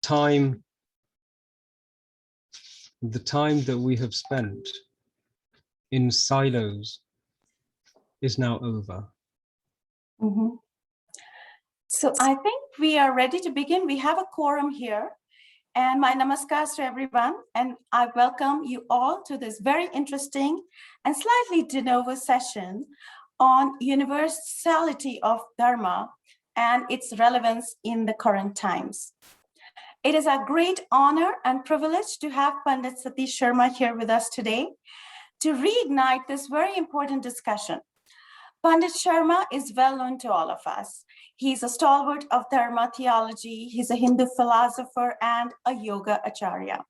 time that we have spent in silos is now over. Mm-hmm. So I think we are ready to begin. We have a quorum here. And my namaskars to everyone. And I welcome you all to this very interesting and slightly de novo session on universality of Dharma and its relevance in the current times. It is a great honor and privilege to have Pandit Satish Sharma here with us today to reignite this very important discussion. Pandit Sharma is well known to all of us. He's a stalwart of Dharma theology. He's a Hindu philosopher and a yoga acharya.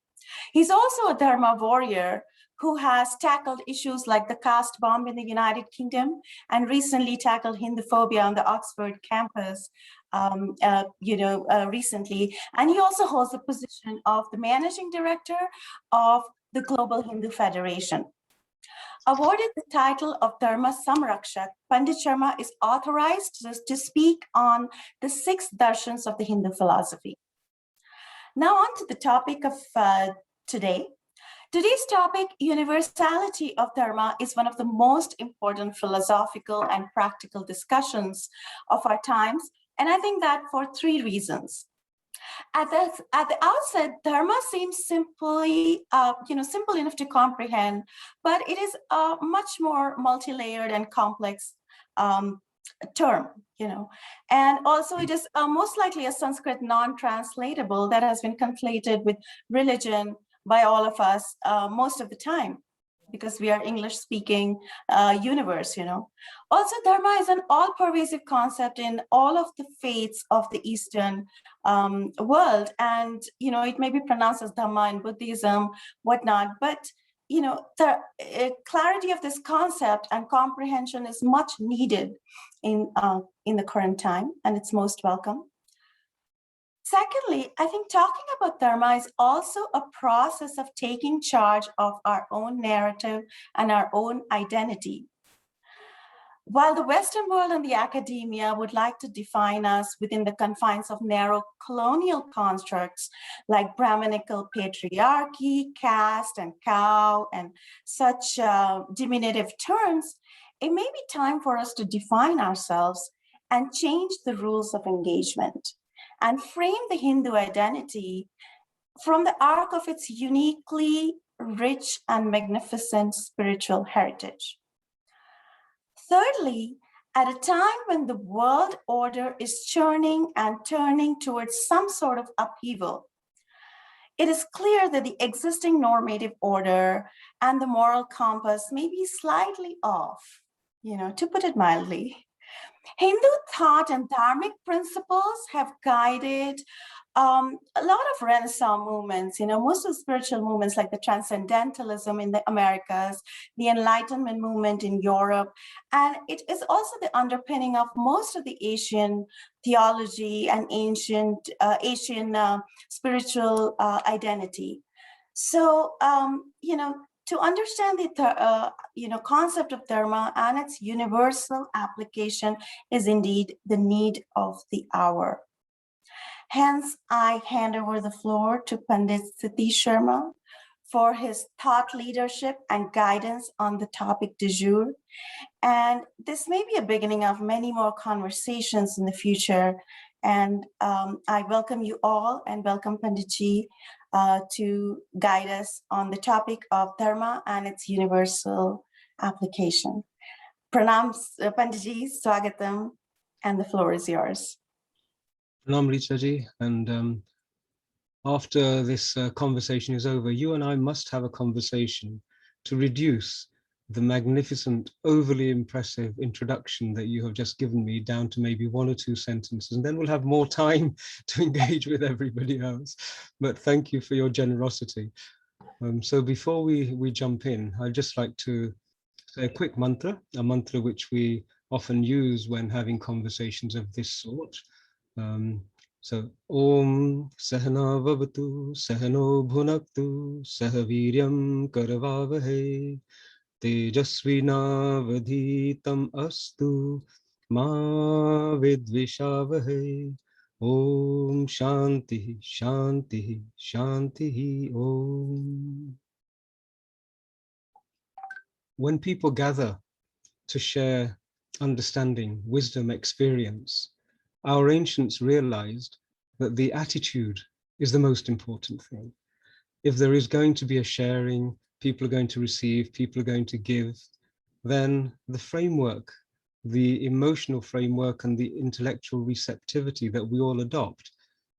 He's also a Dharma warrior who has tackled issues like the caste bomb in the United Kingdom and recently tackled Hinduphobia on the Oxford campus recently. And he also holds the position of the managing director of the Global Hindu Federation. Awarded the title of Dharma Samrakshak, Pandit Sharma is authorized to speak on the 6 darshans of the Hindu philosophy. Now on to the topic of today. Today's topic, universality of Dharma, is one of the most important philosophical and practical discussions of our times, and I think that for 3 reasons. At the outset, Dharma seems simple enough to comprehend, but it is a much more multi-layered and complex term, and also it is most likely a Sanskrit non-translatable that has been conflated with religion by all of us most of the time, because we are English-speaking universe, Also, Dharma is an all-pervasive concept in all of the faiths of the Eastern world. And, it may be pronounced as Dhamma in Buddhism, whatnot, but, the clarity of this concept and comprehension is much needed in the current time, and it's most welcome. Secondly, I think talking about Dharma is also a process of taking charge of our own narrative and our own identity. While the Western world and the academia would like to define us within the confines of narrow colonial constructs like Brahminical patriarchy, caste, and cow, and such diminutive terms, it may be time for us to define ourselves and change the rules of engagement and frame the Hindu identity from the arc of its uniquely rich and magnificent spiritual heritage. Thirdly, at a time when the world order is churning and turning towards some sort of upheaval, it is clear that the existing normative order and the moral compass may be slightly off, to put it mildly. Hindu thought and dharmic principles have guided a lot of Renaissance movements, most of the spiritual movements like the Transcendentalism in the Americas, the Enlightenment movement in Europe, and it is also the underpinning of most of the Asian theology and ancient Asian spiritual identity. So, to understand the concept of Dharma and its universal application is indeed the need of the hour. Hence, I hand over the floor to Pandit Satish Sharma for his thought leadership and guidance on the topic du jour. And this may be a beginning of many more conversations in the future. And I welcome you all and welcome Panditji to guide us on the topic of Dharma and its universal application. Pranam, Panditji, Swagatam, and the floor is yours. Pranam, Richaji, and after this conversation is over, you and I must have a conversation to reduce the magnificent, overly impressive introduction that you have just given me down to maybe 1 or 2 sentences, and then we'll have more time to engage with everybody else. But thank you for your generosity. So before we jump in, I'd just like to say a quick mantra, a mantra which we often use when having conversations of this sort. So, Om Sahana Vavatu Sahano Bhunaktu Sahaviryam Karavavahe Tejasvinavadhitam Astu Ma Vidvishavahe Om Shanti, Shanti, Shanti, Om. When people gather to share understanding, wisdom, experience, our ancients realized that the attitude is the most important thing. If there is going to be a sharing, people are going to receive, people are going to give, then the framework, the emotional framework and the intellectual receptivity that we all adopt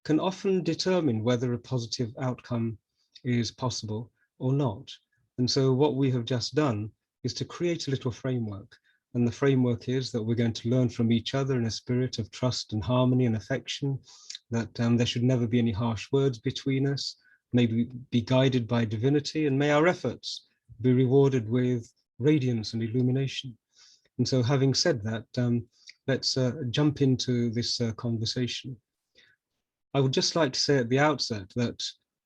can often determine whether a positive outcome is possible or not. And so what we have just done is to create a little framework. And the framework is that we're going to learn from each other in a spirit of trust and harmony and affection, that there should never be any harsh words between us, maybe be guided by divinity, and may our efforts be rewarded with radiance and illumination. And so having said that, let's jump into this conversation. I would just like to say at the outset that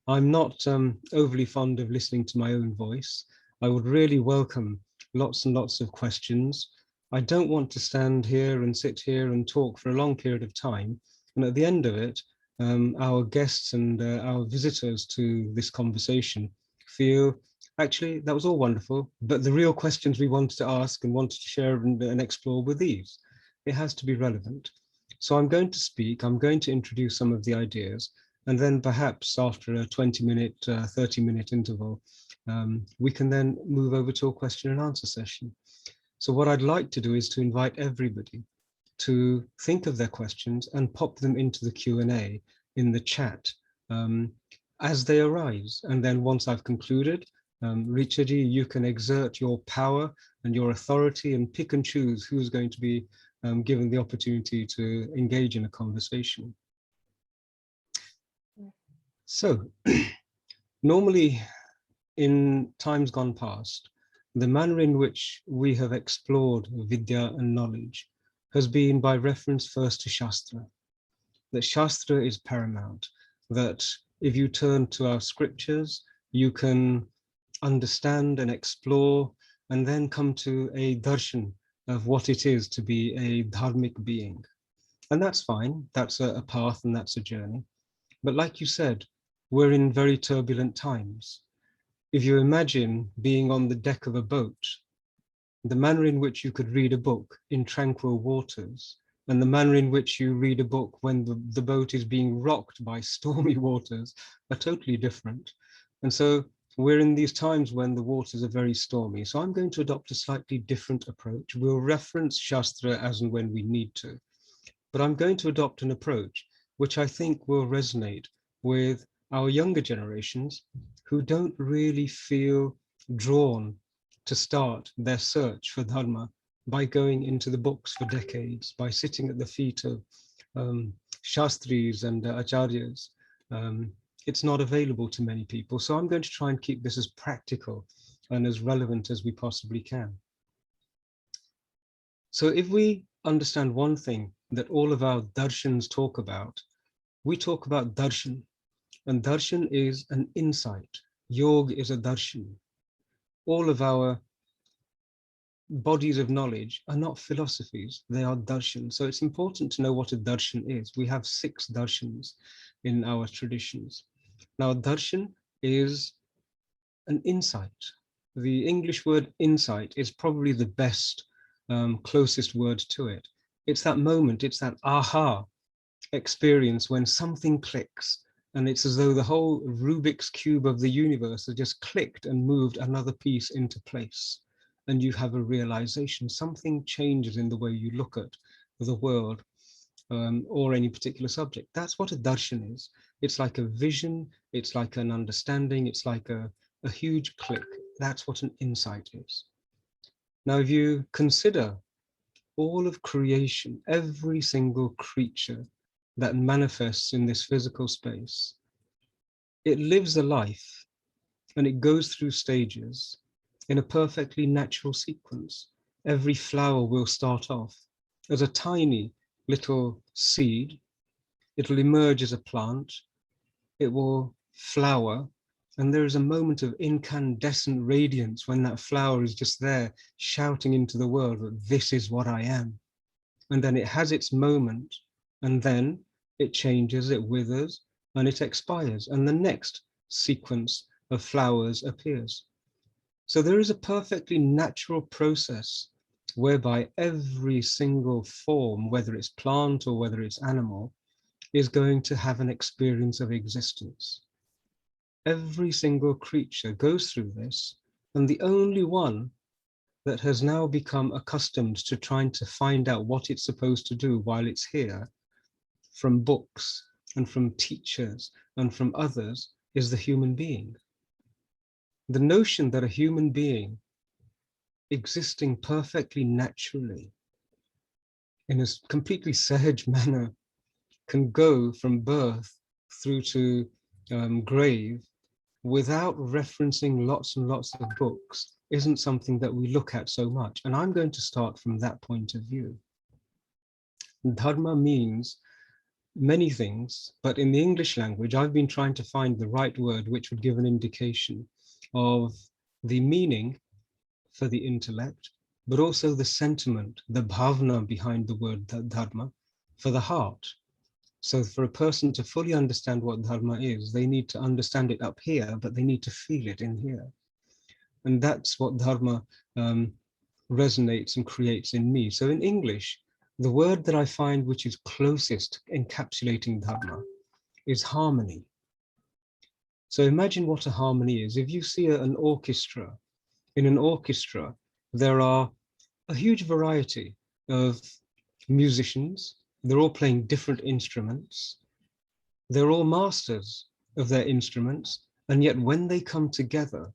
I'm not overly fond of listening to my own voice. I would really welcome lots and lots of questions. I don't want to stand here and sit here and talk for a long period of time. And at the end of it, our guests and our visitors to this conversation feel, actually, that was all wonderful, but the real questions we wanted to ask and wanted to share and explore were these. It has to be relevant. So I'm going to speak, I'm going to introduce some of the ideas, and then perhaps after a 20-minute, 30-minute interval, we can then move over to a question and answer session. So what I'd like to do is to invite everybody to think of their questions and pop them into the Q&A in the chat as they arise. And then once I've concluded, Richaji, you can exert your power and your authority and pick and choose who's going to be given the opportunity to engage in a conversation. So normally in times gone past, the manner in which we have explored Vidya and knowledge has been by reference first to Shastra. That Shastra is paramount, that if you turn to our scriptures, you can understand and explore and then come to a darshan of what it is to be a dharmic being. And that's fine, that's a path and that's a journey. But like you said, we're in very turbulent times. If you imagine being on the deck of a boat, the manner in which you could read a book in tranquil waters, and the manner in which you read a book when the boat is being rocked by stormy waters are totally different. And so we're in these times when the waters are very stormy. So I'm going to adopt a slightly different approach. We'll reference Shastra as and when we need to, but I'm going to adopt an approach which I think will resonate with our younger generations who don't really feel drawn to start their search for Dharma by going into the books for decades, by sitting at the feet of Shastris and Acharyas. It's not available to many people. So I'm going to try and keep this as practical and as relevant as we possibly can. So if we understand one thing that all of our darshans talk about, we talk about darshan, and darshan is an insight. Yoga is a darshan. All of our bodies of knowledge are not philosophies, they are darshans. So it's important to know what a darshan is. We have 6 darshans in our traditions. Now, darshan is an insight. The English word insight is probably the best, closest word to it. It's that moment, it's that aha experience when something clicks, and it's as though the whole Rubik's cube of the universe has just clicked and moved another piece into place. And you have a realization, something changes in the way you look at the world or any particular subject. That's what a darshan is. It's like a vision, it's like an understanding, it's like a huge click. That's what an insight is. Now, if you consider all of creation, every single creature that manifests in this physical space, it lives a life and it goes through stages in a perfectly natural sequence. Every flower will start off as a tiny little seed. It'll emerge as a plant. It will flower. And there is a moment of incandescent radiance when that flower is just there shouting into the world that this is what I am. And then it has its moment. And then it changes, it withers, and it expires, and the next sequence of flowers appears. So there is a perfectly natural process whereby every single form, whether it's plant or whether it's animal, is going to have an experience of existence. Every single creature goes through this, and the only one that has now become accustomed to trying to find out what it's supposed to do while it's here, from books and from teachers and from others, is the human being. The notion that a human being existing perfectly naturally in a completely sahaj manner can go from birth through to grave without referencing lots and lots of books isn't something that we look at so much. And I'm going to start from that point of view. Dharma means many things, but in the English language, I've been trying to find the right word which would give an indication of the meaning for the intellect, but also the sentiment, the bhavna behind the word dharma for the heart. So for a person to fully understand what dharma is, they need to understand it up here, but they need to feel it in here. And that's what dharma resonates and creates in me. So in English, the word that I find which is closest encapsulating dharma is harmony. So imagine what a harmony is. If you see an orchestra, in an orchestra, there are a huge variety of musicians. They're all playing different instruments. They're all masters of their instruments. And yet when they come together,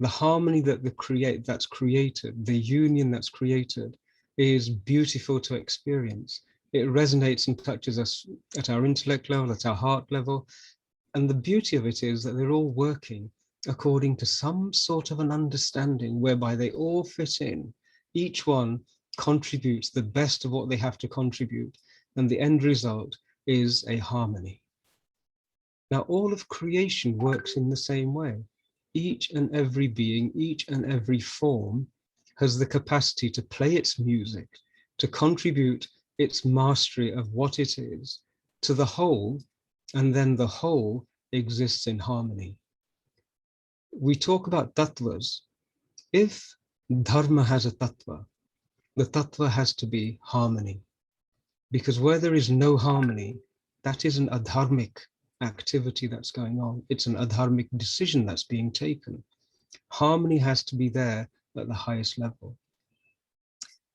the harmony that's created, the union that's created, is beautiful to experience. It resonates and touches us at our intellect level, at our heart level. And the beauty of it is that they're all working according to some sort of an understanding whereby they all fit in. Each one contributes the best of what they have to contribute, and the end result is a harmony. Now, all of creation works in the same way. Each and every being, each and every form has the capacity to play its music, to contribute its mastery of what it is to the whole, and then the whole exists in harmony. We talk about tattvas. If dharma has a tattva, the tattva has to be harmony. Because where there is no harmony, that is an adharmic activity that's going on. It's an adharmic decision that's being taken. Harmony has to be there at the highest level.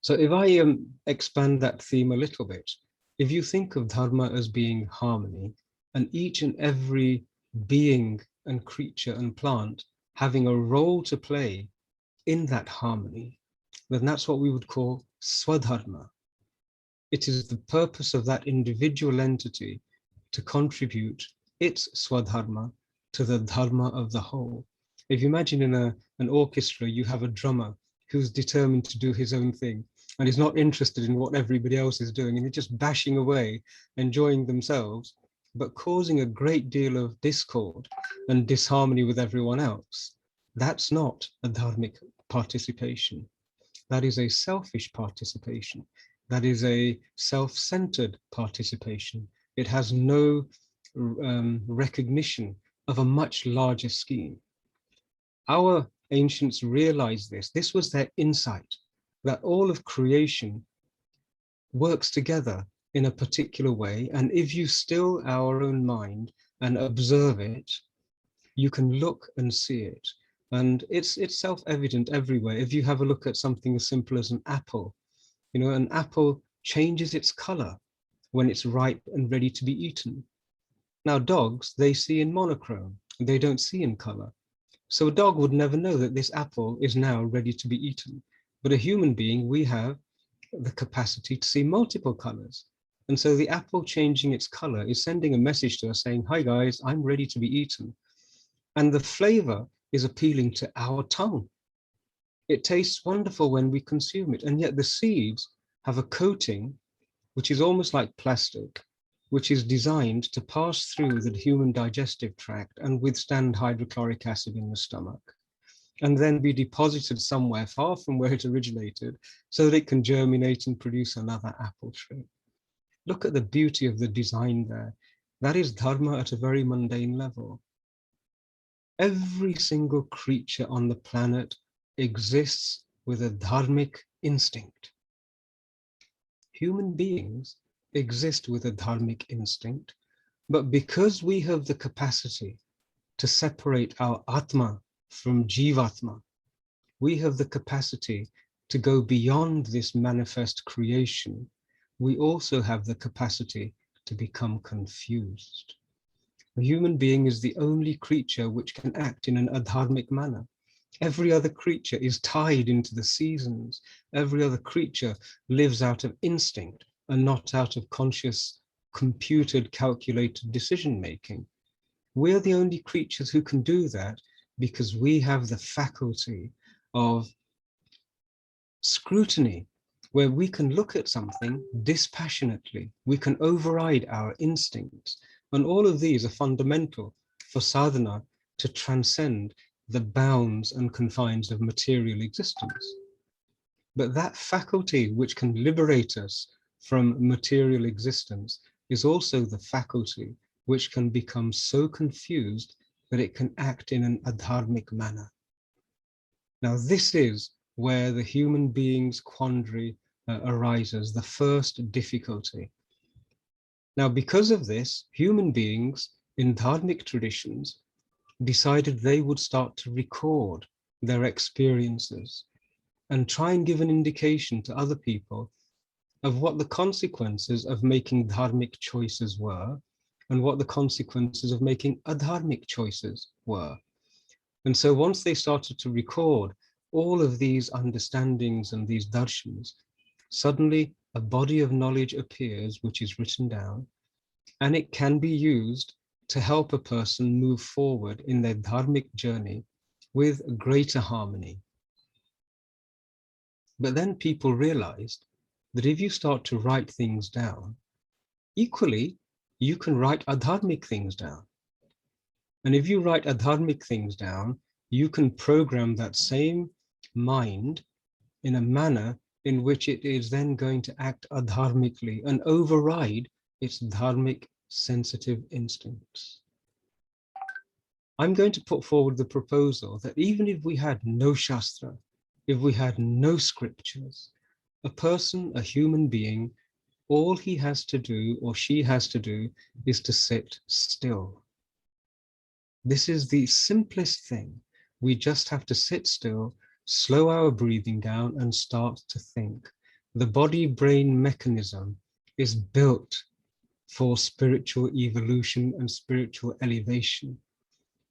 So if I expand that theme a little bit, if you think of dharma as being harmony, and each and every being and creature and plant having a role to play in that harmony, then that's what we would call swadharma. It is the purpose of that individual entity to contribute its swadharma to the dharma of the whole. If you imagine in an orchestra, you have a drummer who's determined to do his own thing and is not interested in what everybody else is doing, and they're just bashing away, enjoying themselves, but causing a great deal of discord and disharmony with everyone else. That's not a dharmic participation. That is a selfish participation. That is a self-centered participation. It has no recognition of a much larger scheme. Our ancients realized this. This was their insight, that all of creation works together in a particular way. And if you still our own mind and observe it, you can look and see it. And it's self-evident everywhere. If you have a look at something as simple as an apple, you know, an apple changes its color when it's ripe and ready to be eaten. Now, dogs, they see in monochrome, they don't see in color. So a dog would never know that this apple is now ready to be eaten. But a human being, we have the capacity to see multiple colors. And so the apple changing its color is sending a message to us saying, hi guys, I'm ready to be eaten. And the flavor is appealing to our tongue. It tastes wonderful when we consume it. And yet the seeds have a coating, which is almost like plastic, which is designed to pass through the human digestive tract and withstand hydrochloric acid in the stomach, and then be deposited somewhere far from where it originated so that it can germinate and produce another apple tree. Look at the beauty of the design there. That is dharma at a very mundane level. Every single creature on the planet exists with a dharmic instinct. Human beings exist with a dharmic instinct, but because we have the capacity to separate our Atma from Jivatma, we have the capacity to go beyond this manifest creation. We also have the capacity to become confused. A human being is the only creature which can act in an adharmic manner. Every other creature is tied into the seasons. Every other creature lives out of instinct and not out of conscious, computed, calculated decision-making. We're the only creatures who can do that because we have the faculty of scrutiny, where we can look at something dispassionately. We can override our instincts. And all of these are fundamental for sadhana to transcend the bounds and confines of material existence. But that faculty which can liberate us from material existence is also the faculty which can become so confused that it can act in an adharmic manner. Now, this is where the human being's quandary arises, the first difficulty. Now, because of this, human beings in dharmic traditions decided they would start to record their experiences and try and give an indication to other people of what the consequences of making dharmic choices were and what the consequences of making adharmic choices were. And so once they started to record all of these understandings and these darshans, suddenly a body of knowledge appears which is written down, and it can be used to help a person move forward in their dharmic journey with greater harmony. But then people realized that if you start to write things down, equally, you can write adharmic things down. And if you write adharmic things down, you can program that same mind in a manner in which it is then going to act adharmically and override its dharmic sensitive instincts. I'm going to put forward the proposal that even if we had no Shastra, if we had no scriptures, a person, a human being, all he has to do or she has to do is to sit still. This is the simplest thing. We just have to sit still, slow our breathing down and start to think. The body-brain mechanism is built for spiritual evolution and spiritual elevation.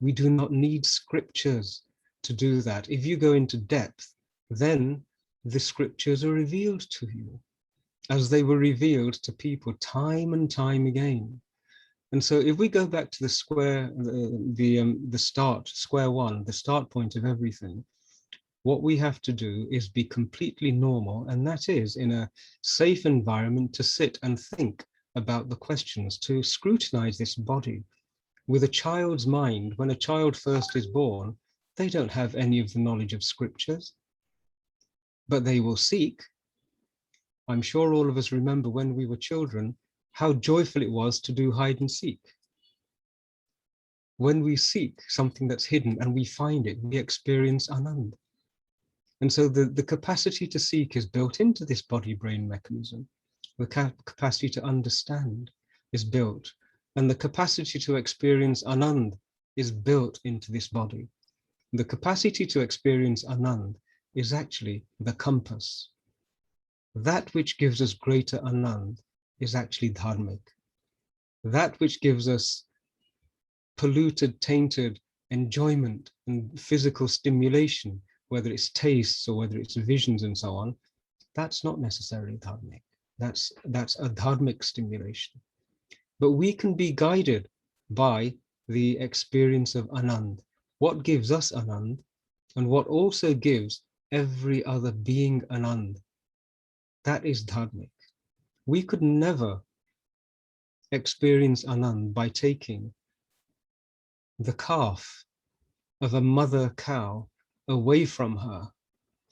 We do not need scriptures to do that. If you go into depth, then the scriptures are revealed to you as they were revealed to people time and time again. And so if we go back to the square, the start, square one, the start point of everything, what we have to do is be completely normal, and that is in a safe environment to sit and think about the questions, to scrutinize this body. With a child's mind, when a child first is born, they don't have any of the knowledge of scriptures, but they will seek. I'm sure all of us remember when we were children, how joyful it was to do hide and seek. When we seek something that's hidden and we find it, we experience anand. And so the capacity to seek is built into this body-brain mechanism. The capacity to understand is built, and the capacity to experience anand is built into this body. The capacity to experience anand is actually the compass. That which gives us greater anand is actually dharmic. That which gives us polluted, tainted enjoyment and physical stimulation, whether it's tastes or whether it's visions and so on, that's not necessarily dharmic. That's a dharmic stimulation. But we can be guided by the experience of anand, what gives us anand and what also gives every other being anand. That is dharmic. We could never experience anand by taking the calf of a mother cow away from her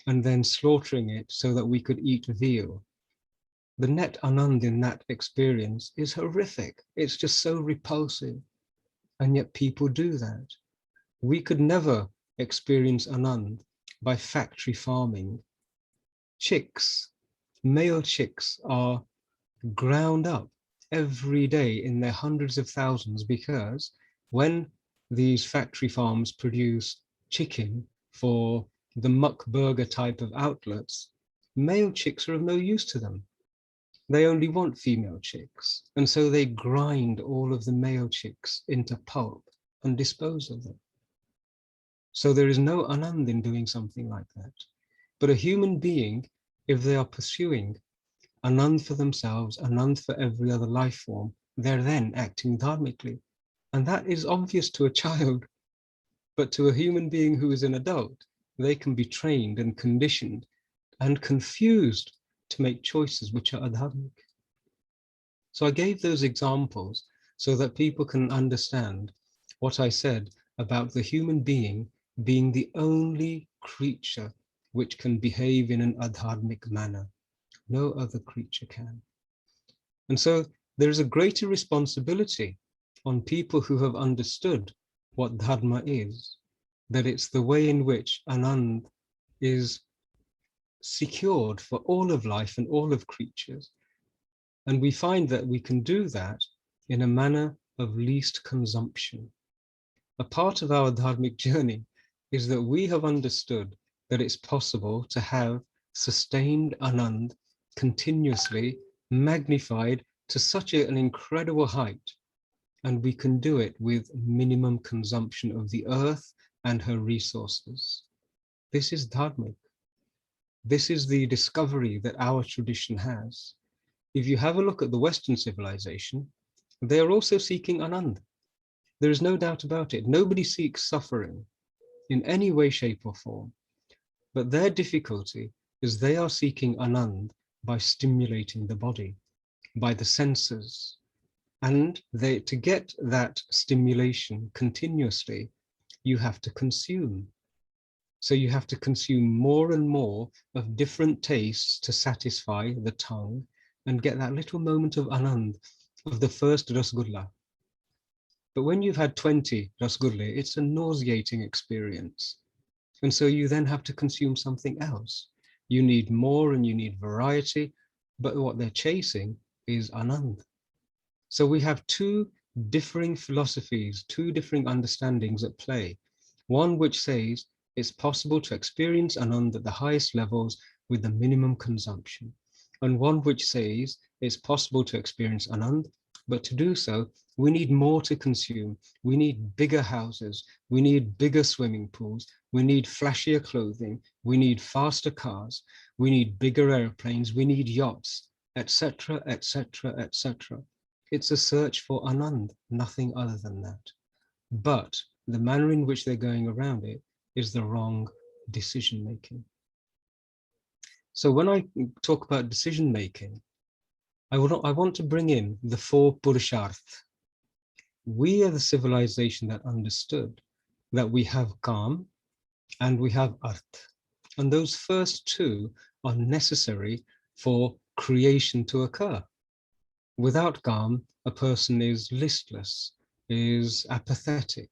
and then slaughtering it so that we could eat veal. The net anand in that experience is horrific. It's just so repulsive. And yet people do that. We could never experience anand by factory farming. Chicks, male chicks, are ground up every day in their hundreds of thousands, because when these factory farms produce chicken for the muck burger type of outlets, male chicks are of no use to them. They only want female chicks. And so they grind all of the male chicks into pulp and dispose of them. So there is no anand in doing something like that. But a human being, if they are pursuing anand for themselves, anand for every other life form, they're then acting dharmically. And that is obvious to a child. But to a human being who is an adult, they can be trained and conditioned and confused to make choices which are adharmic. So I gave those examples so that people can understand what I said about the human being being the only creature which can behave in an adharmic manner. No other creature can. And so there is a greater responsibility on people who have understood what dharma is, that it's the way in which anand is secured for all of life and all of creatures. And we find that we can do that in a manner of least consumption. A part of our dharmic journey is that we have understood that it's possible to have sustained anand continuously magnified to such an incredible height. And we can do it with minimum consumption of the earth and her resources. This is dharmic. This is the discovery that our tradition has. If you have a look at the Western civilization, they are also seeking anand. There is no doubt about it. Nobody seeks suffering in any way, shape, or form. But their difficulty is they are seeking anand by stimulating the body, by the senses. And to get that stimulation continuously, you have to consume. So you have to consume more and more of different tastes to satisfy the tongue and get that little moment of anand of the first rasgulla. But when you've had 20 rasgulle, it's a nauseating experience. And so you then have to consume something else. You need more and you need variety, but what they're chasing is anand. So we have two differing philosophies, two differing understandings at play. One which says it's possible to experience anand at the highest levels with the minimum consumption. And one which says it's possible to experience anand, but to do so, we need more to consume. We need bigger houses. We need bigger swimming pools. We need flashier clothing. We need faster cars. We need bigger airplanes. We need yachts, etc., etc., etc. It's a search for anand, nothing other than that. But the manner in which they're going around it is the wrong decision making. So when I talk about decision making, I want to bring in the four purusharth. We are the civilization that understood that we have kam and we have arth. And those first two are necessary for creation to occur. Without kam, a person is listless, is apathetic,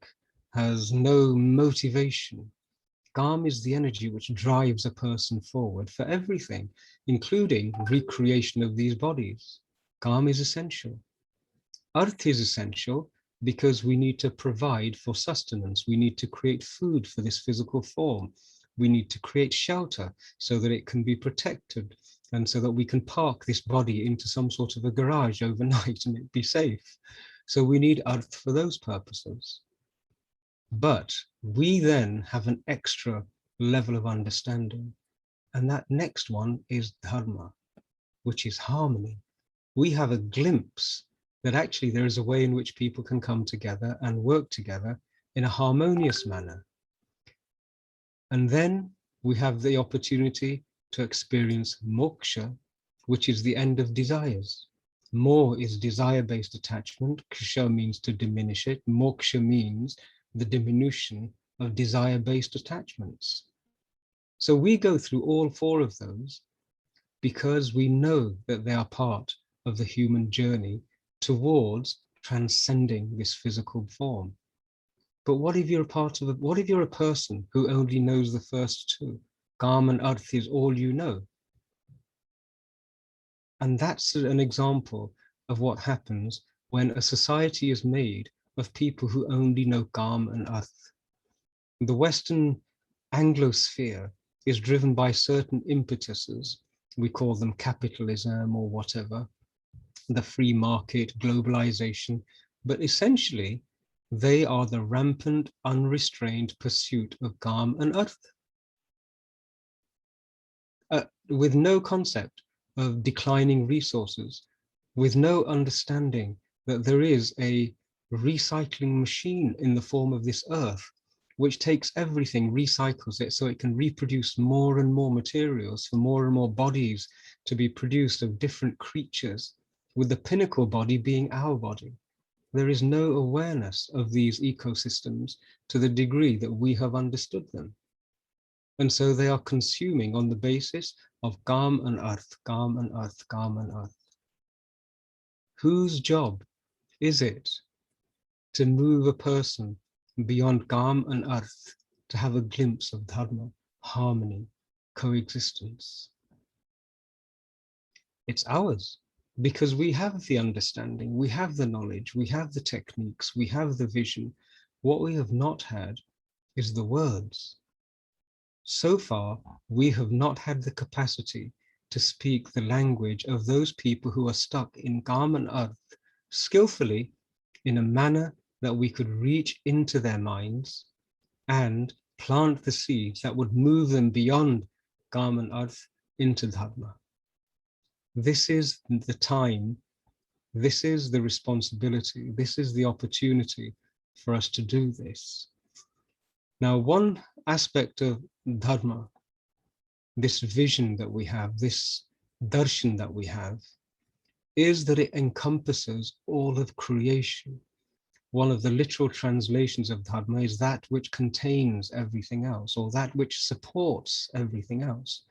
has no motivation. Kam is the energy which drives a person forward for everything, including recreation of these bodies. Kam is essential. Arth is essential because we need to provide for sustenance. We need to create food for this physical form. We need to create shelter so that it can be protected and so that we can park this body into some sort of a garage overnight and it be safe. So we need Arth for those purposes. But we then have an extra level of understanding. And that next one is Dharma, which is harmony. We have a glimpse that actually there is a way in which people can come together and work together in a harmonious manner. And then we have the opportunity to experience moksha, which is the end of desires. More is desire-based attachment. Ksha means to diminish it. Moksha means the diminution of desire-based attachments. So we go through all four of those, because we know that they are part of the human journey towards transcending this physical form. But what if you're what if you're a person who only knows the first two? Kam and Arth is all you know. And that's an example of what happens when a society is made of people who only know Kam and Arth. The Western Anglosphere is driven by certain impetuses. We call them capitalism or whatever, the free market, globalization, but essentially they are the rampant, unrestrained pursuit of Kam and Arth, with no concept of declining resources, with no understanding that there is a recycling machine in the form of this earth, which takes everything, recycles it so it can reproduce more and more materials for more and more bodies to be produced of different creatures, with the pinnacle body being our body. There is no awareness of these ecosystems to the degree that we have understood them. And so they are consuming on the basis of Kam and Arth, Kam and Arth, Kam and Arth. Whose job is it to move a person beyond Kam and Arth to have a glimpse of Dharma, harmony, coexistence? It's ours, because we have the understanding, we have the knowledge, we have the techniques, we have the vision. What we have not had is the words. So far, we have not had the capacity to speak the language of those people who are stuck in Kam and Arth skillfully in a manner that we could reach into their minds and plant the seeds that would move them beyond Kam and Arth into Dharma. This is the time, this is the responsibility, this is the opportunity for us to do this. Now, one aspect of Dharma, this vision that we have, this darshan that we have, is that it encompasses all of creation. One of the literal translations of Dharma is that which contains everything else, or that which supports everything else,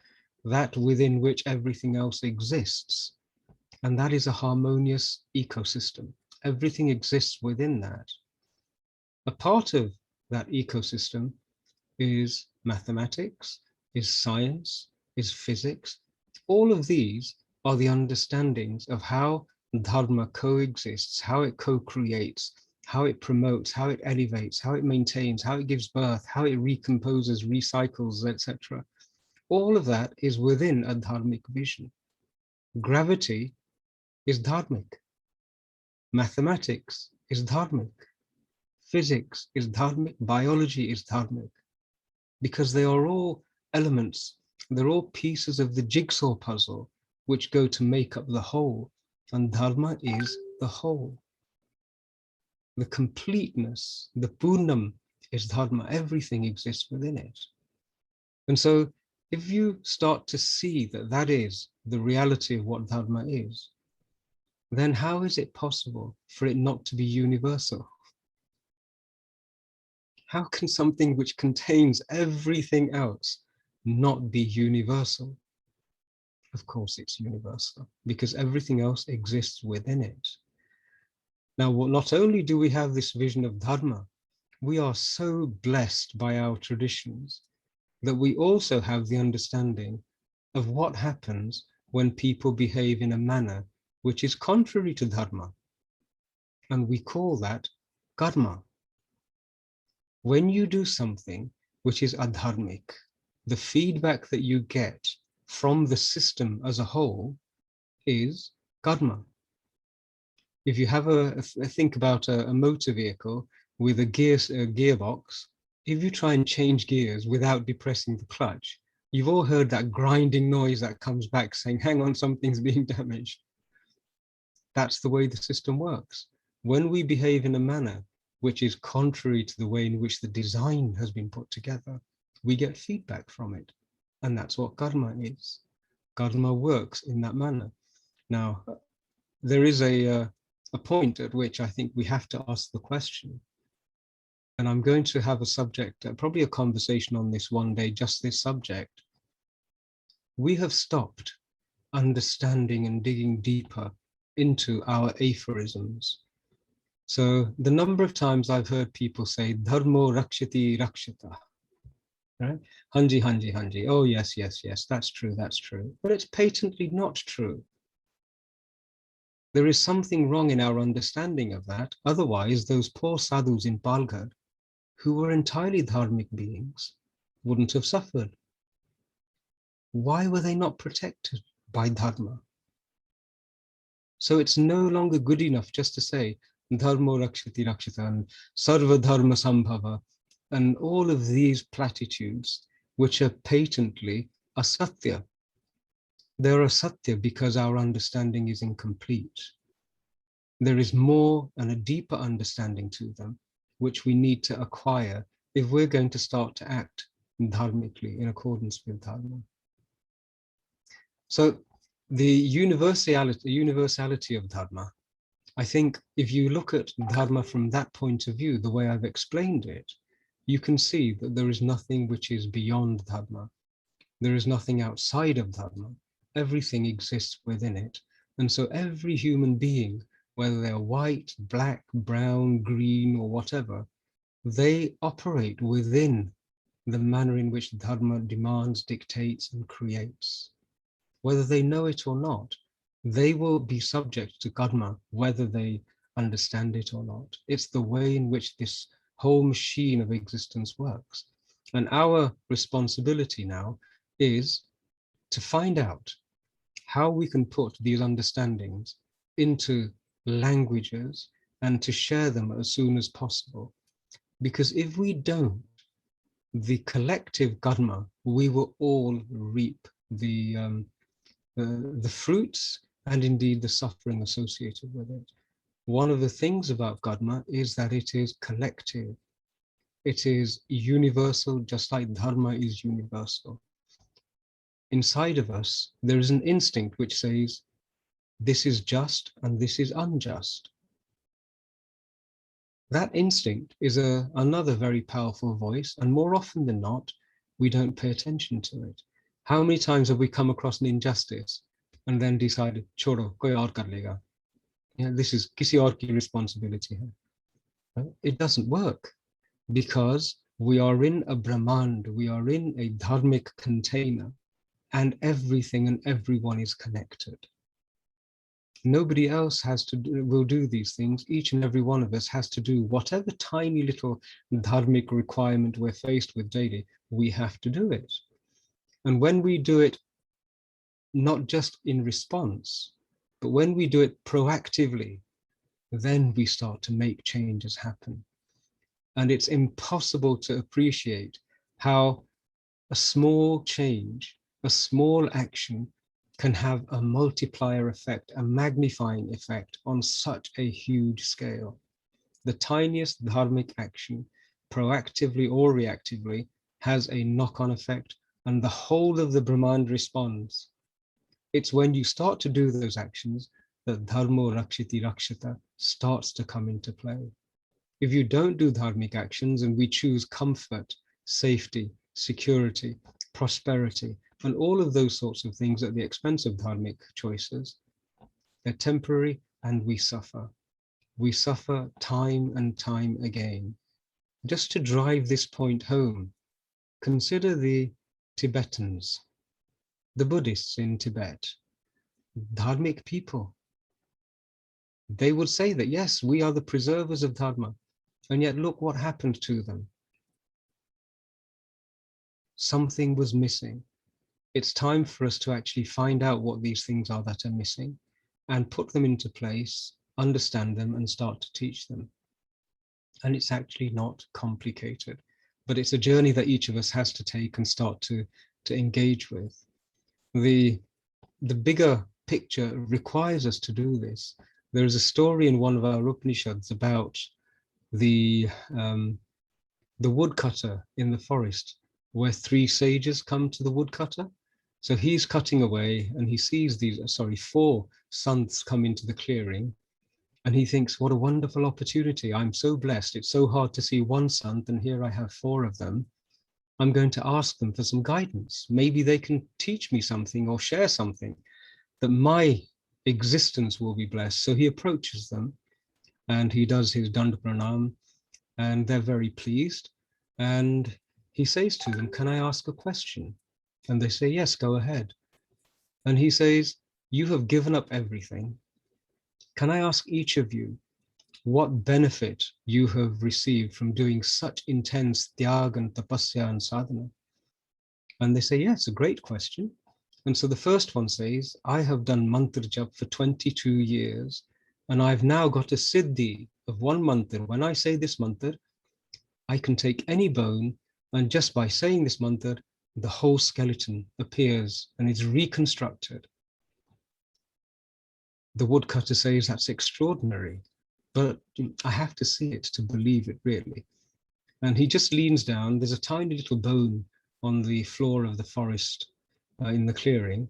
that within which everything else exists. And that is a harmonious ecosystem. Everything exists within that. A part of that ecosystem is mathematics, is science, is physics. All of these are the understandings of how Dharma coexists, how it co-creates, how it promotes, how it elevates, how it maintains, how it gives birth, how it recomposes, recycles, etc. All of that is within a dharmic vision. Gravity is dharmic. Mathematics is dharmic. Physics is dharmic. Biology is dharmic. Because they are all elements, they're all pieces of the jigsaw puzzle which go to make up the whole. And Dharma is the whole. The completeness, the Purnam is Dharma. Everything exists within it. And so if you start to see that that is the reality of what Dharma is, then how is it possible for it not to be universal? How can something which contains everything else not be universal? Of course it's universal, because everything else exists within it. Now, not only do we have this vision of Dharma, we are so blessed by our traditions that we also have the understanding of what happens when people behave in a manner which is contrary to Dharma. And we call that karma. When you do something which is adharmic, the feedback that you get from the system as a whole is karma. If you have think about a motor vehicle with a gearbox, if you try and change gears without depressing the clutch, you've all heard that grinding noise that comes back saying, hang on, something's being damaged. That's the way the system works. When we behave in a manner which is contrary to the way in which the design has been put together, we get feedback from it. And that's what karma is. Karma works in that manner. Now, there is a point at which I think we have to ask the question, and I'm going to have a subject, probably a conversation on this one day, just this subject. We have stopped understanding and digging deeper into our aphorisms. So the number of times I've heard people say, Dharmo rakshati rakshata, right? Hanji, hanji, hanji. Oh, yes, yes, yes, that's true, that's true. But it's patently not true. There is something wrong in our understanding of that. Otherwise, those poor sadhus in Palghar, who were entirely dharmic beings, wouldn't have suffered. Why were they not protected by dharma? So it's no longer good enough just to say dharmo rakshati rakshita and sarva dharma sambhava and all of these platitudes, which are patently asatya. They're asatya because our understanding is incomplete. There is more and a deeper understanding to them, which we need to acquire if we're going to start to act dharmically in accordance with dharma. So the universality of dharma, I think if you look at dharma from that point of view, the way I've explained it, you can see that there is nothing which is beyond dharma. There is nothing outside of dharma. Everything exists within it. And so every human being, whether they're white, black, brown, green, or whatever, they operate within the manner in which dharma demands, dictates, and creates. Whether they know it or not, they will be subject to karma, whether they understand it or not. It's the way in which this whole machine of existence works. And our responsibility now is to find out how we can put these understandings into languages and to share them as soon as possible. Because if we don't, the collective karma, we will all reap the fruits and indeed the suffering associated with it. One of the things about karma is that it is collective. It is universal, just like dharma is universal. Inside of us, there is an instinct which says, this is just and this is unjust. That instinct is another very powerful voice, and more often than not, we don't pay attention to it. How many times have we come across an injustice and then decided, choro, koi aur kar lega? This is kisi aur ki responsibility hai. Right? It doesn't work because we are in a Brahmand, we are in a dharmic container, and everything and everyone is connected. Nobody else will do these things. Each and every one of us has to do whatever tiny little dharmic requirement we're faced with daily, we have to do it. And when we do it, not just in response, but when we do it proactively, then we start to make changes happen. And it's impossible to appreciate how a small change, a small action can have a multiplier effect, a magnifying effect on such a huge scale. The tiniest dharmic action, proactively or reactively, has a knock-on effect, and the whole of the Brahmand responds. It's when you start to do those actions that dharmo rakshiti rakshata starts to come into play. If you don't do dharmic actions and we choose comfort, safety, security, prosperity, and all of those sorts of things at the expense of dharmic choices, they're temporary and we suffer. We suffer time and time again. Just to drive this point home, consider the Tibetans, the Buddhists in Tibet, dharmic people. They would say that, yes, we are the preservers of dharma, and yet look what happened to them. Something was missing. It's time for us to actually find out what these things are that are missing and put them into place, understand them, and start to teach them. And it's actually not complicated, but it's a journey that each of us has to take and start to engage with. The bigger picture requires us to do this. There is a story in one of our Upanishads about the woodcutter in the forest, where three sages come to the woodcutter. So he's cutting away and he sees four sons come into the clearing, and he thinks, what a wonderful opportunity. I'm so blessed. It's so hard to see one sant, and here I have four of them. I'm going to ask them for some guidance. Maybe they can teach me something or share something. that my existence will be blessed. So he approaches them and he does his Danda Pranam, and they're very pleased. And he says to them, can I ask a question? And they say, yes, go ahead. And he says, you have given up everything. Can I ask each of you what benefit you have received from doing such intense tyag and tapasya and sadhana? And they say, yeah, it's a great question. And so the first one says, I have done mantra jap for 22 years, and I've now got a siddhi of one mantra. When I say this mantra, I can take any bone, and just by saying this mantra, the whole skeleton appears and is reconstructed. The woodcutter says that's extraordinary, but I have to see it to believe it, really. And he just leans down. There's a tiny little bone on the floor of the forest in the clearing.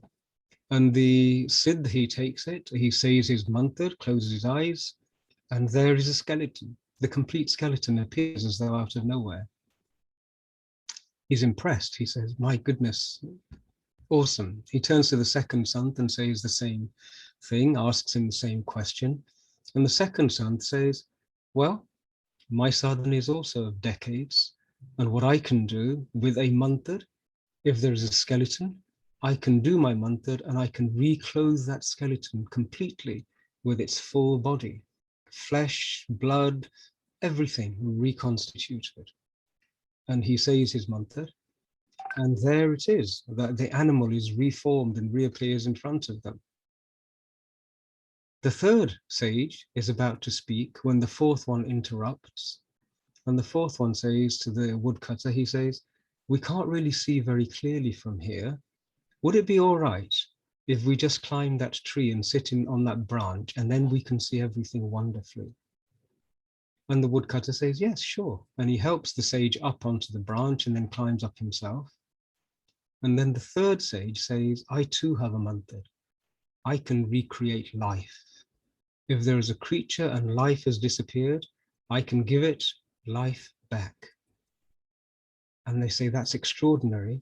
And the Siddh, he takes it, he says his mantra, closes his eyes, and there is a skeleton. The complete skeleton appears as though out of nowhere. He's impressed. He says, my goodness, awesome. He turns to the second sant and says the same thing, asks him the same question. And the second sant says, well, my sadhana is also of decades. And what I can do with a mantra, if there's a skeleton, I can do my mantra and I can reclothe that skeleton completely with its full body, flesh, blood, everything reconstituted. And he says his mantra, and there it is, that the animal is reformed and reappears in front of them. The third sage is about to speak when the fourth one interrupts. And the fourth one says to the woodcutter, he says, we can't really see very clearly from here. Would it be all right if we just climb that tree and sit on that branch, and then we can see everything wonderfully? And the woodcutter says, yes, sure. And he helps the sage up onto the branch and then climbs up himself. And then the third sage says, I too have a mantra. I can recreate life. If there is a creature and life has disappeared, I can give it life back. And they say, that's extraordinary.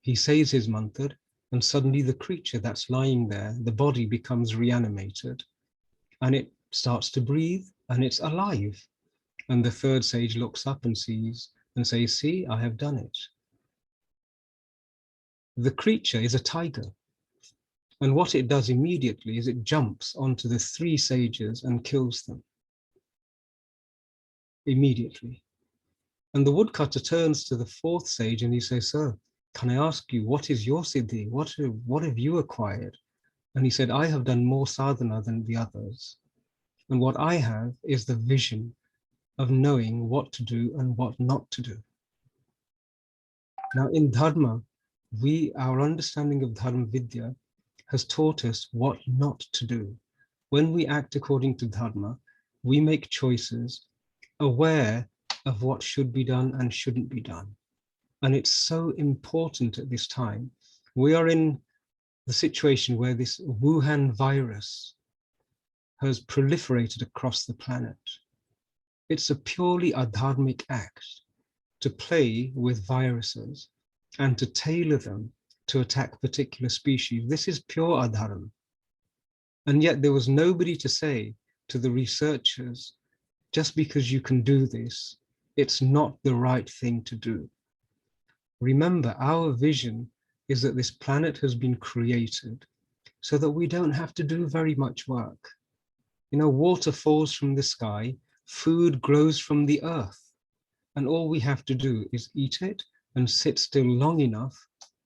He says his mantra, and suddenly the creature that's lying there, the body becomes reanimated, and it starts to breathe, and it's alive. And the third sage looks up and sees and says, see, I have done it. The creature is a tiger. And what it does immediately is it jumps onto the three sages and kills them. Immediately. And the woodcutter turns to the fourth sage and he says, sir, can I ask you, what is your siddhi? What have you acquired? And he said, I have done more sadhana than the others. And what I have is the vision of knowing what to do and what not to do. Now in Dharma, our understanding of Dharma Vidya has taught us what not to do. When we act according to Dharma, we make choices aware of what should be done and shouldn't be done. And it's so important at this time. We are in the situation where this Wuhan virus has proliferated across the planet. It's a purely adharmic act to play with viruses and to tailor them to attack particular species. This is pure adharma. And yet there was nobody to say to the researchers, just because you can do this, it's not the right thing to do. Remember, our vision is that this planet has been created so that we don't have to do very much work. You know, water falls from the sky, food grows from the earth, and all we have to do is eat it and sit still long enough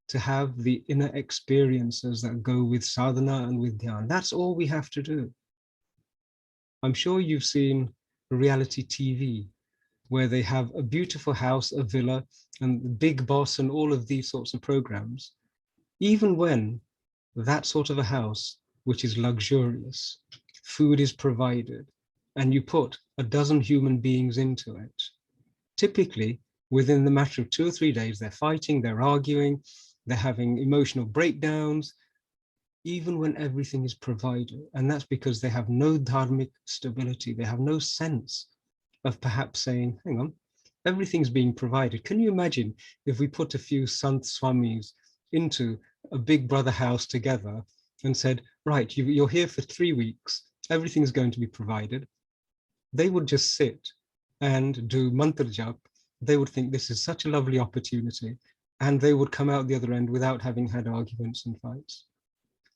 to have the inner experiences that go with sadhana and with dhyan. That's all we have to do. I'm sure you've seen reality TV, where they have a beautiful house, a villa, and the Big Boss and all of these sorts of programs. Even when that sort of a house, which is luxurious, food is provided, and you put a dozen human beings into it, typically within the matter of 2 or 3 days, they're fighting, they're arguing, they're having emotional breakdowns, even when everything is provided. And that's because they have no dharmic stability. They have no sense of perhaps saying, hang on, everything's being provided. Can you imagine if we put a few Sant Swamis into a big brother house together and said, right, you're here for 3 weeks, everything's going to be provided, they would just sit and do mantra jap. They would think this is such a lovely opportunity, and they would come out the other end without having had arguments and fights.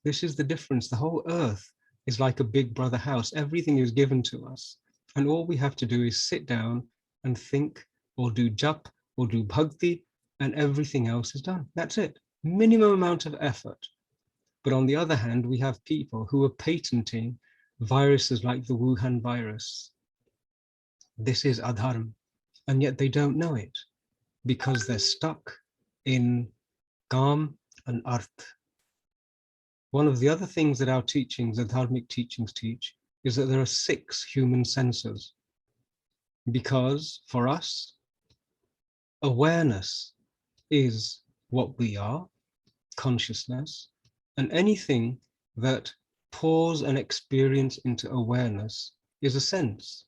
This is the difference. The whole earth is like a big brother house. Everything is given to us. And all we have to do is sit down and think, or do jap, or do bhakti, and everything else is done. That's it. Minimum amount of effort. But on the other hand, we have people who are patenting viruses like the Wuhan virus. This is adharma, and yet they don't know it because they're stuck in kam and arth. One of the other things that our teachings, the dharmic teachings teach, is that there are 6 human senses. Because for us, awareness is what we are, consciousness, and anything that pours an experience into awareness is a sense.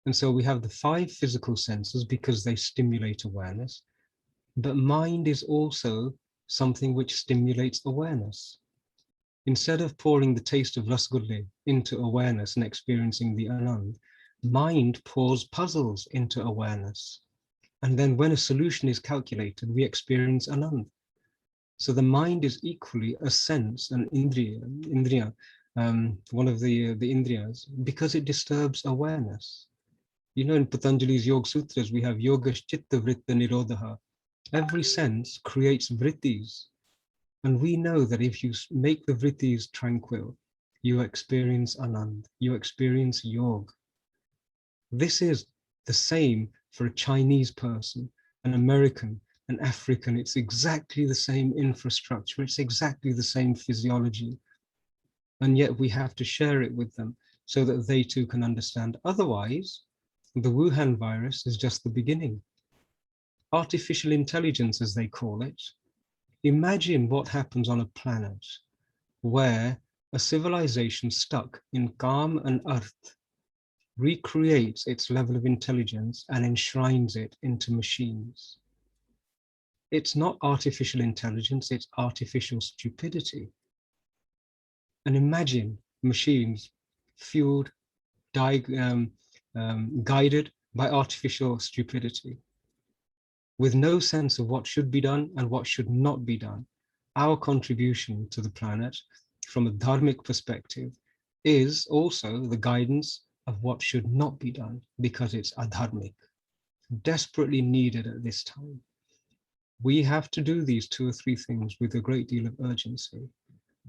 And so we have the 5 physical senses because they stimulate awareness, but mind is also something which stimulates awareness. Instead of pouring the taste of rasgulle into awareness and experiencing the anand, mind pours puzzles into awareness. And then when a solution is calculated, we experience anand. So the mind is equally a sense, an indriya, one of the indriyas, because it disturbs awareness. You know, in Patanjali's Yoga Sutras, we have yoga chitta vritta nirodha. Every sense creates vrittis. And we know that if you make the vrittis tranquil, you experience anand, you experience yoga. This is the same for a Chinese person, an American, an African. It's exactly the same infrastructure. It's exactly the same physiology. And yet we have to share it with them so that they too can understand. Otherwise, the Wuhan virus is just the beginning. Artificial intelligence, as they call it. Imagine what happens on a planet where a civilization stuck in kam and arth recreates its level of intelligence and enshrines it into machines. It's not artificial intelligence, it's artificial stupidity. And imagine machines fueled, guided by artificial stupidity, with no sense of what should be done and what should not be done. Our contribution to the planet from a dharmic perspective is also the guidance of what should not be done because it's adharmic, desperately needed at this time. We have to do these 2 or 3 things with a great deal of urgency.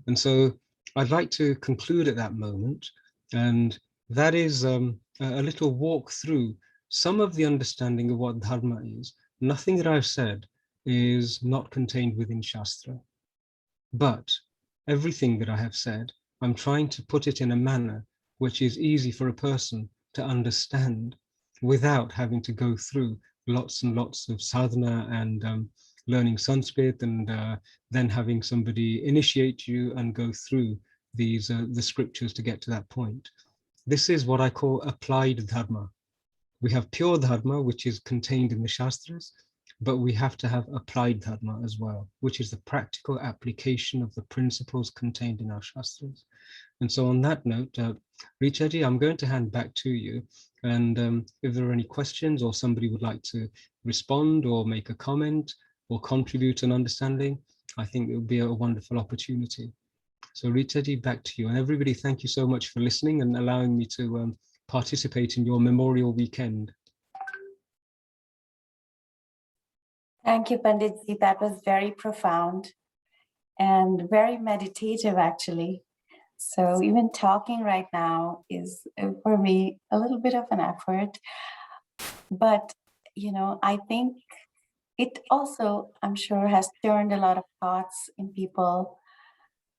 And so I'd like to conclude at that moment, and that is a little walk through some of the understanding of what dharma is. Nothing that I've said is not contained within Shastra, but everything that I have said, I'm trying to put it in a manner which is easy for a person to understand without having to go through lots and lots of sadhana and learning Sanskrit and then having somebody initiate you and go through these the scriptures to get to that point. This is what I call applied dharma. We have pure dharma, which is contained in the Shastras, but we have to have applied dharma as well, which is the practical application of the principles contained in our Shastras. And so on that note, Richaji, I'm going to hand back to you. And if there are any questions or somebody would like to respond or make a comment or contribute an understanding, I think it would be a wonderful opportunity. So Richaji, back to you. And everybody, thank you so much for listening and allowing me to participate in your Memorial Weekend. Thank you, Panditji. That was very profound and very meditative, actually. So even talking right now is, for me, a little bit of an effort. But, I think it also, I'm sure, has turned a lot of thoughts in people.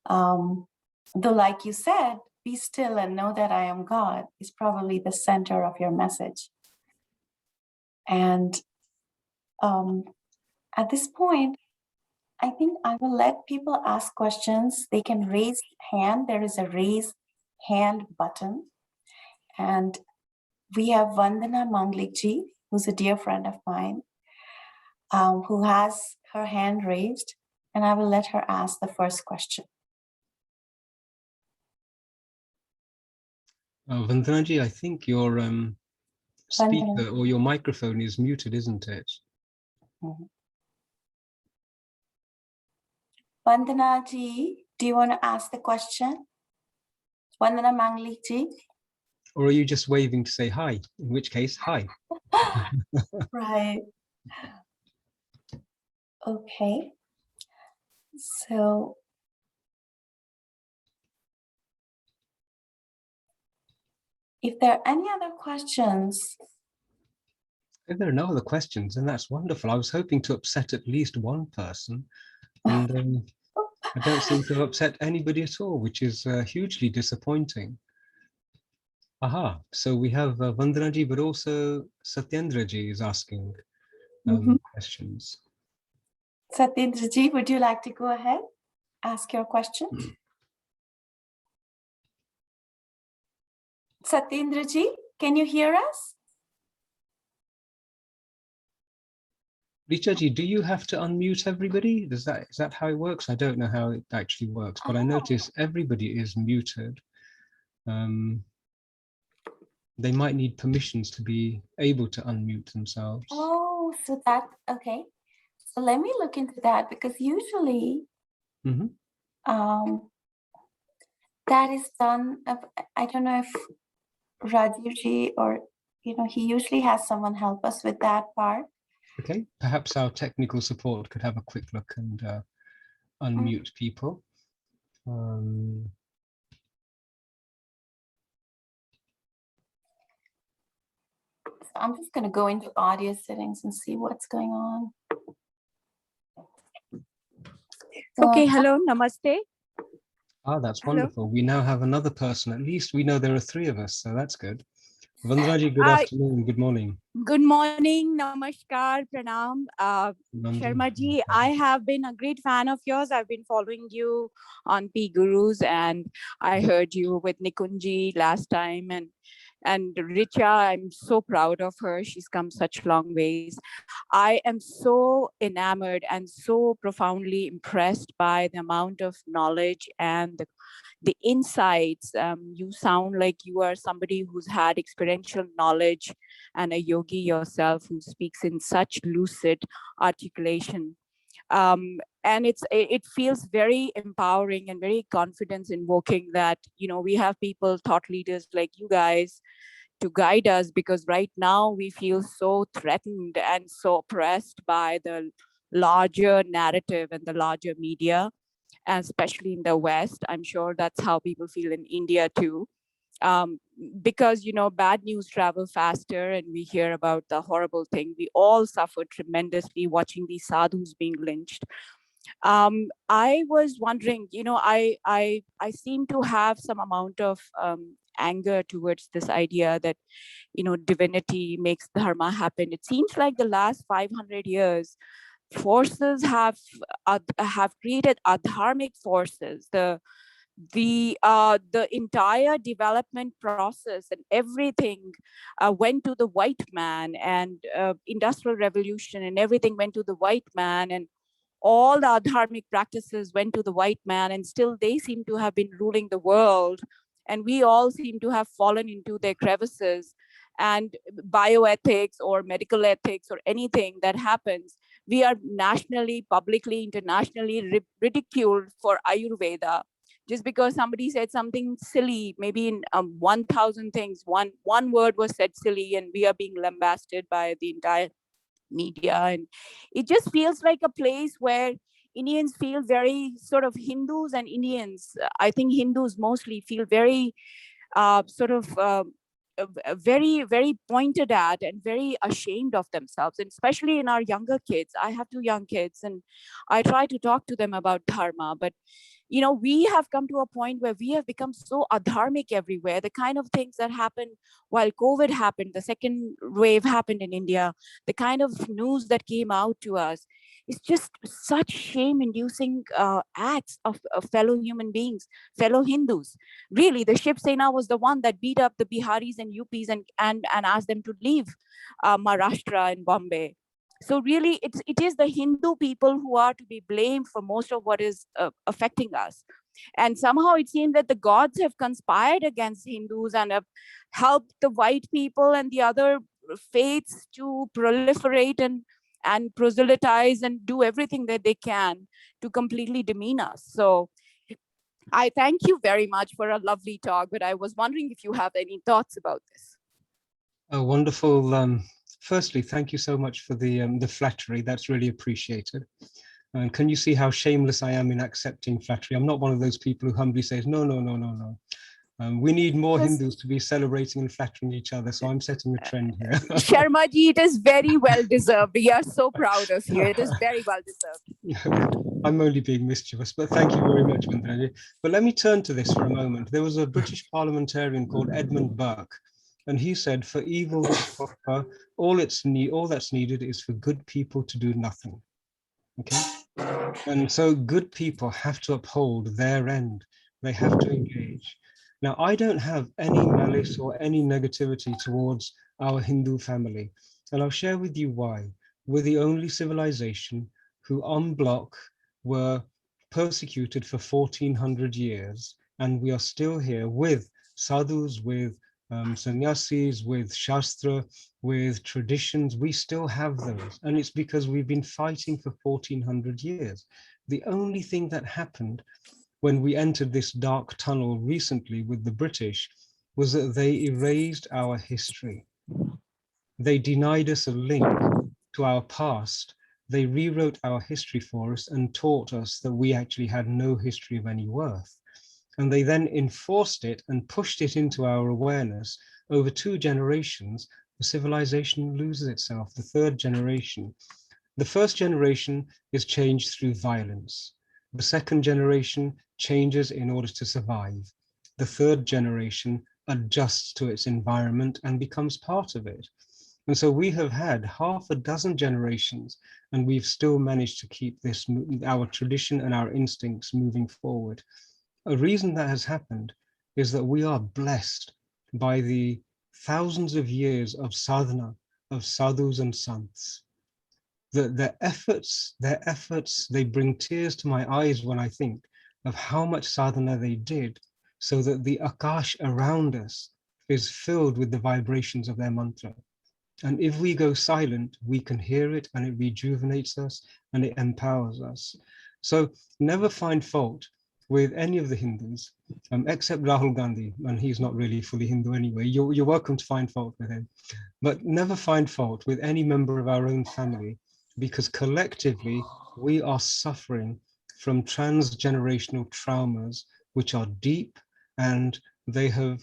Though, like you said, be still and know that I am God is probably the center of your message. And at this point, I think I will let people ask questions. They can raise hand. There is a raise hand button. And we have Vandana Manglikji, who's a dear friend of mine, who has her hand raised. And I will let her ask the first question. Vandanaji, I think your Vandana. speaker or your microphone is muted, isn't it? Mhm. Vandana ji, do you want to ask the question? Vandana Mangli ji? Or are you just waving to say hi? In which case, hi. Right. Okay. So if there are any other questions, If there are no other questions, then that's wonderful. I was hoping to upset at least one person, and I don't seem to have upset anybody at all, which is hugely disappointing. Aha, so we have Vandanaji, but also Satyendraji is asking questions. Satyendra ji, would you like to go ahead? Ask your question. Satyendra ji, can you hear us? Richaji, do you have to unmute everybody? Is that how it works? I don't know how it actually works, but I notice everybody is muted. They might need permissions to be able to unmute themselves. Oh, so that, okay. So let me look into that, because usually that is done. I don't know if Rajiv ji or, he usually has someone help us with that part. Okay, perhaps our technical support could have a quick look and unmute people. So I'm just going to go into audio settings and see what's going on. Okay, hello, namaste. Ah, that's wonderful. We now have another person. At least we know there are three of us, so that's good. Vandanaji, good afternoon, good morning. Good morning, namaskar, pranam. Sharma ji, I have been a great fan of yours. I've been following you on P Gurus, and I heard you with Nikunji last time, and Richa, I'm so proud of her. She's come such long ways. I am so enamored and so profoundly impressed by the amount of knowledge and the insights. You sound like you are somebody who's had experiential knowledge and a yogi yourself who speaks in such lucid articulation. And it feels very empowering and very confidence invoking that, we have people, thought leaders like you guys to guide us, because right now we feel so threatened and so oppressed by the larger narrative and the larger media, and especially in the West. I'm sure that's how people feel in India too. Because, bad news travel faster and we hear about the horrible thing. We all suffer tremendously watching these sadhus being lynched. I was wondering, I seem to have some amount of anger towards this idea that, divinity makes dharma happen. It seems like the last 500 years, forces have created adharmic forces. The entire development process and everything went to the white man, and industrial revolution and everything went to the white man, and all the adharmic practices went to the white man, and still they seem to have been ruling the world, and we all seem to have fallen into their crevices. And bioethics or medical ethics or anything that happens, we are nationally, publicly, internationally ridiculed for Ayurveda, just because somebody said something silly. Maybe in 1,000 things, one word was said silly, and we are being lambasted by the entire media. And it just feels like a place where Indians feel very sort of, Hindus and Indians, I think Hindus mostly feel very very, very pointed at and very ashamed of themselves, and especially in our younger kids. I have two young kids, and I try to talk to them about dharma, but we have come to a point where we have become so adharmic everywhere. The kind of things that happened while COVID happened, the second wave happened in India, the kind of news that came out to us, it's just such shame-inducing acts of fellow human beings, fellow Hindus. Really, the Shiv Sena was the one that beat up the Biharis and UPs and asked them to leave Maharashtra and Bombay. So really, it is the Hindu people who are to be blamed for most of what is affecting us. And somehow it seems that the gods have conspired against Hindus and have helped the white people and the other faiths to proliferate and proselytize and do everything that they can to completely demean us. So I thank you very much for a lovely talk, but I was wondering if you have any thoughts about this. Oh, wonderful. Firstly, thank you so much for the flattery. That's really appreciated. And can you see how shameless I am in accepting flattery? I'm not one of those people who humbly says, no, no, no, no, no. We need more Hindus to be celebrating and flattering each other. So I'm setting a trend here. Sharma ji, it is very well deserved. We are so proud of you. It is very well deserved. I'm only being mischievous, but thank you very much, Vandana. But let me turn to this for a moment. There was a British parliamentarian called Edmund Burke, and he said, for evil to prosper, all that's needed is for good people to do nothing. Okay? And so good people have to uphold their end. They have to engage. Now, I don't have any malice or any negativity towards our Hindu family, and I'll share with you why. We're the only civilization who en bloc were persecuted for 1400 years, and we are still here with sadhus, with sannyasis, with shastra, with traditions. We still have those, and it's because we've been fighting for 1400 years. The only thing that happened when we entered this dark tunnel recently with the British was that they erased our history. They denied us a link to our past. They rewrote our history for us and taught us that we actually had no history of any worth. And they then enforced it and pushed it into our awareness. Over 2 generations, the civilization loses itself, the 3rd generation. The 1st generation is changed through violence. The 2nd generation changes in order to survive. The 3rd generation adjusts to its environment and becomes part of it. And so we have had half a dozen generations, and we've still managed to keep this, our tradition and our instincts moving forward. A reason that has happened is that we are blessed by the thousands of years of sadhana, of sadhus and sants. Their efforts, they bring tears to my eyes when I think of how much sadhana they did so that the akash around us is filled with the vibrations of their mantra. And if we go silent, we can hear it, and it rejuvenates us and it empowers us. So never find fault with any of the Hindus, except Rahul Gandhi, and he's not really fully Hindu anyway. You're welcome to find fault with him, but never find fault with any member of our own family, because collectively we are suffering from transgenerational traumas, which are deep, and they have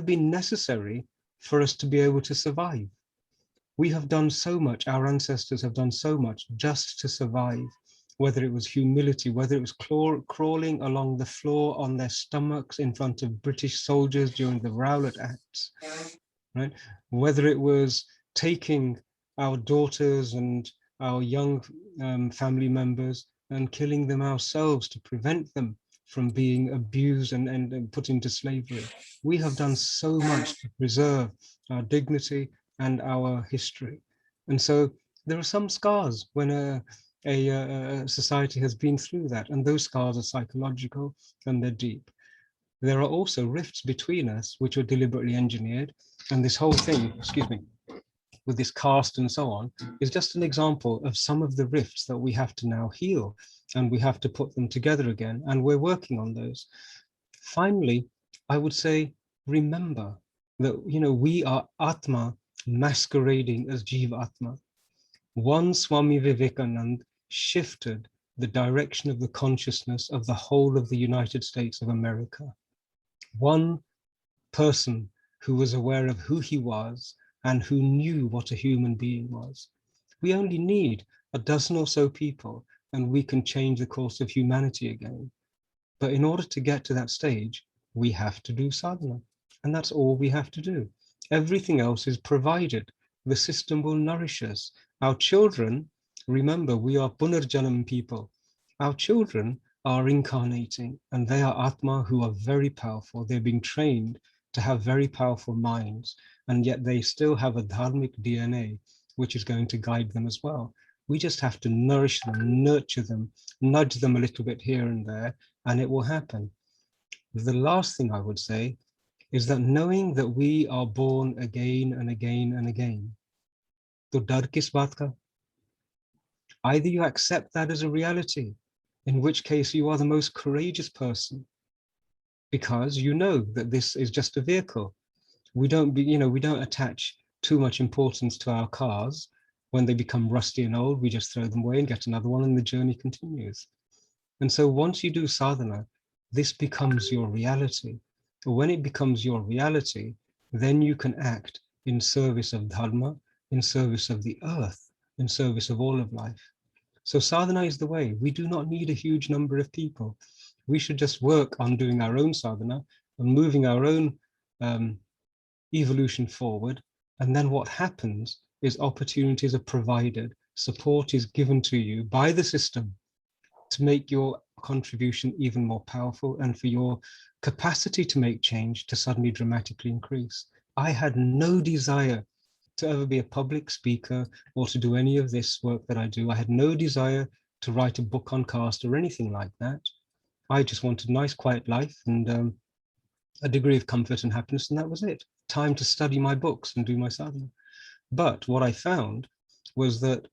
been necessary for us to be able to survive. We have done so much, our ancestors have done so much just to survive, whether it was humility, whether it was crawling along the floor on their stomachs in front of British soldiers during the Rowlatt Acts, right? Whether it was taking our daughters and our young family members and killing them ourselves to prevent them from being abused and put into slavery. We have done so much to preserve our dignity and our history. And so there are some scars when a society has been through that, and those scars are psychological and they're deep. There are also rifts between us which are deliberately engineered, and this whole thing, excuse me, with this caste and so on, is just an example of some of the rifts that we have to now heal, and we have to put them together again, and we're working on those. Finally, I would say, remember that, you know, we are Atma masquerading as Jiva Atma. One Swami Vivekananda shifted the direction of the consciousness of the whole of the United States of America. One person who was aware of who he was and who knew what a human being was. We only need a dozen or so people and we can change the course of humanity again. But in order to get to that stage, we have to do sadhana, and that's all we have to do. Everything else is provided. The system will nourish us. Our children, remember, we are Punarjanam people. Our children are incarnating, and they are Atma who are very powerful. They're being trained to have very powerful minds, and yet they still have a dharmic DNA, which is going to guide them as well. We just have to nourish them, nurture them, nudge them a little bit here and there, and it will happen. The last thing I would say is that knowing that we are born again and again and again, to dar kis baat ka? Either you accept that as a reality, in which case you are the most courageous person, because you know that this is just a vehicle. We don't attach too much importance to our cars. When they become rusty and old, we just throw them away and get another one, and the journey continues. And so once you do sadhana, this becomes your reality. When it becomes your reality, then you can act in service of dharma, in service of the earth, in service of all of life. So sadhana is the way. We do not need a huge number of people. We should just work on doing our own sadhana and moving our own evolution forward. And then what happens is opportunities are provided, support is given to you by the system to make your contribution even more powerful and for your capacity to make change to suddenly dramatically increase. I had no desire to ever be a public speaker or to do any of this work that I do. I had no desire to write a book on caste or anything like that. I just wanted a nice quiet life and a degree of comfort and happiness, and that was it. Time to study my books and do my sadhana. But what I found was that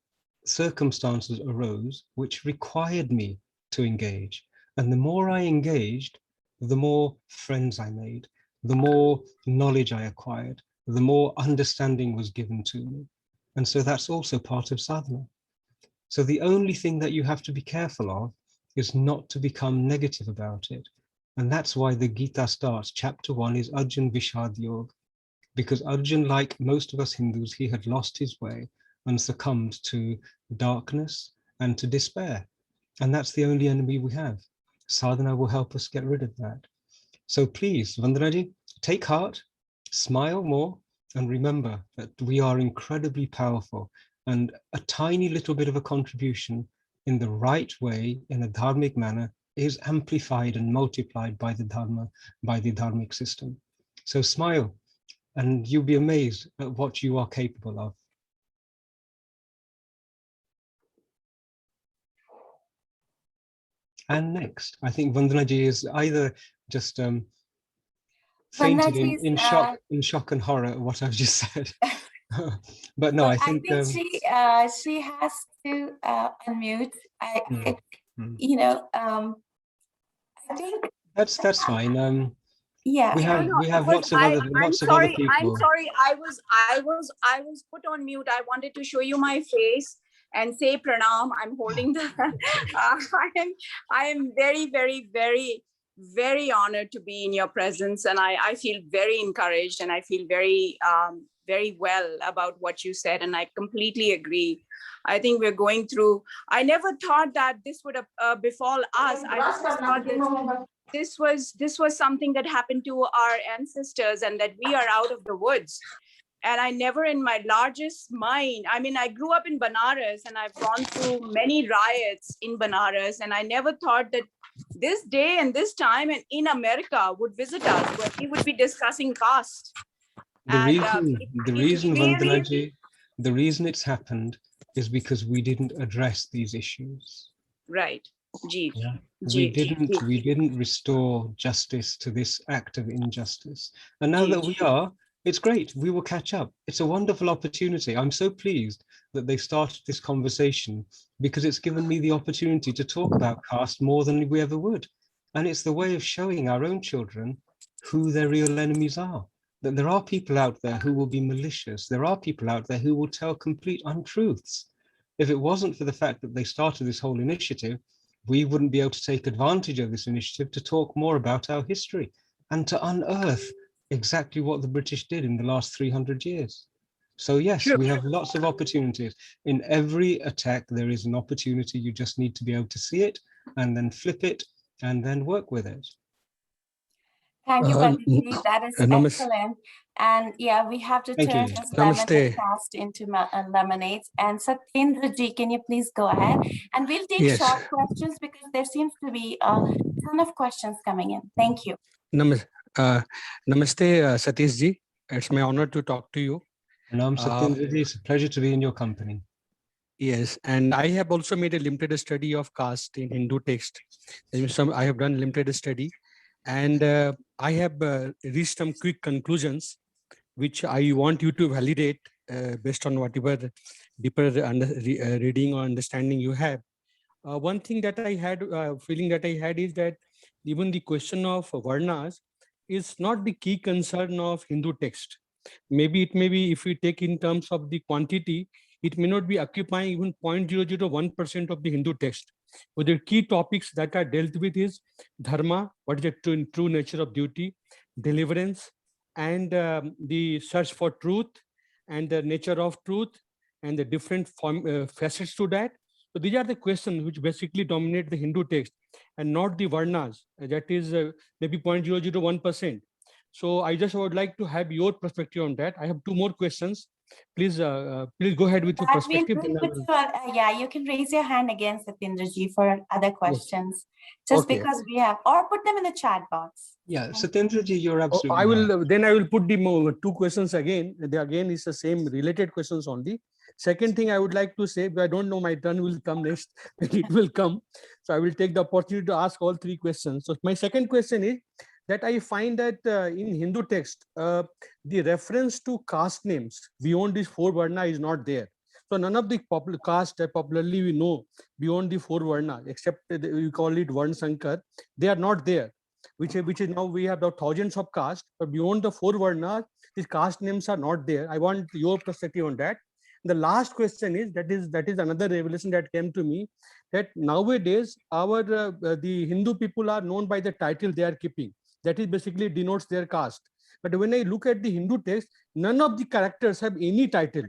circumstances arose which required me to engage. And the more I engaged, the more friends I made, the more knowledge I acquired, the more understanding was given to me. And so that's also part of sadhana. So the only thing that you have to be careful of is not to become negative about it. And that's why the Gita starts, chapter 1 is Arjun Vishad Yoga, because Arjun, like most of us Hindus, he had lost his way and succumbed to darkness and to despair. And that's the only enemy we have. Sadhana will help us get rid of that. So please, Vandanaji, take heart, smile more, and remember that we are incredibly powerful, and a tiny little bit of a contribution in the right way, in a dharmic manner, is amplified and multiplied by the dharma, by the dharmic system. So smile, and you'll be amazed at what you are capable of. And next, I think Vandanaji is either just fainted in shock and horror at what I've just said. But no, well, I think she has to unmute. I think that's fine. Yeah, we have lots of other people. I'm sorry. I was put on mute. I wanted to show you my face and say pranam. I'm holding the. I am very, very, very, very honored to be in your presence, and I feel very encouraged, and I feel very very well about what you said, and I completely agree. I think we're going through. I never thought that this would befall us. I just thought that this was something that happened to our ancestors and that we are out of the woods. And I never in my largest mind, I mean, I grew up in Banaras and I've gone through many riots in Banaras, and I never thought that this day and this time and in America would visit us, where we would be discussing caste. The reason it's happened is because we didn't address these issues. Right. Yeah. We didn't restore justice to this act of injustice. And now that we are, it's great. We will catch up. It's a wonderful opportunity. I'm so pleased that they started this conversation, because it's given me the opportunity to talk about caste more than we ever would. And it's the way of showing our own children who their real enemies are. That there are people out there who will be malicious. There are people out there who will tell complete untruths. If it wasn't for the fact that they started this whole initiative, we wouldn't be able to take advantage of this initiative to talk more about our history and to unearth exactly what the British did in the last 300 years. So yes, we have lots of opportunities. In every attack, there is an opportunity. You just need to be able to see it and then flip it and then work with it. Thank you, Pandit. That is excellent. And yeah, we have to turn this lemonade fast into lemonades. And Satyendra ji, can you please go ahead? And we'll take short questions because there seems to be a ton of questions coming in. Thank you. Namaste, Satish ji. It's my honor to talk to you. Satyendra ji, it's a pleasure to be in your company. Yes, and I have also made a limited study of caste in Hindu text. I have done limited study, and I have reached some quick conclusions, which I want you to validate based on whatever deeper reading or understanding you have. One thing that I had, feeling that I had is that even the question of varnas is not the key concern of Hindu text. Maybe it may be, if we take in terms of the quantity, it may not be occupying even 0.001% of the Hindu text. But the key topics that are dealt with is dharma, what is the true nature of duty, deliverance, and the search for truth, and the nature of truth, and the different facets to that. So these are the questions which basically dominate the Hindu text, and not the varnas. That is maybe 0.001%. So I just would like to have your perspective on that. I have two more questions. Please go ahead with your That will perspective. bring with you, yeah, you can raise your hand again, Satyendraji, for other questions. Just Okay. because we have, or put them in the chat box. Yeah, Satyendraji, you're absolutely I will right. then I will put the two questions again. They again is the same related questions only. Second thing I would like to say, but I don't know my turn will come next, when it will come. So I will take the opportunity to ask all three questions. So my second question is that I find that in Hindu text, the reference to caste names beyond these four varna is not there. So none of the popular caste that popularly we know beyond the four varna, except we call it Varn Sankar, they are not there. Which is now we have the thousands of castes, but beyond the four varnas, these caste names are not there. I want your perspective on that. The last question is that is another revelation that came to me, that nowadays the Hindu people are known by the title they are keeping. That is basically denotes their caste. But when I look at the Hindu text, none of the characters have any title.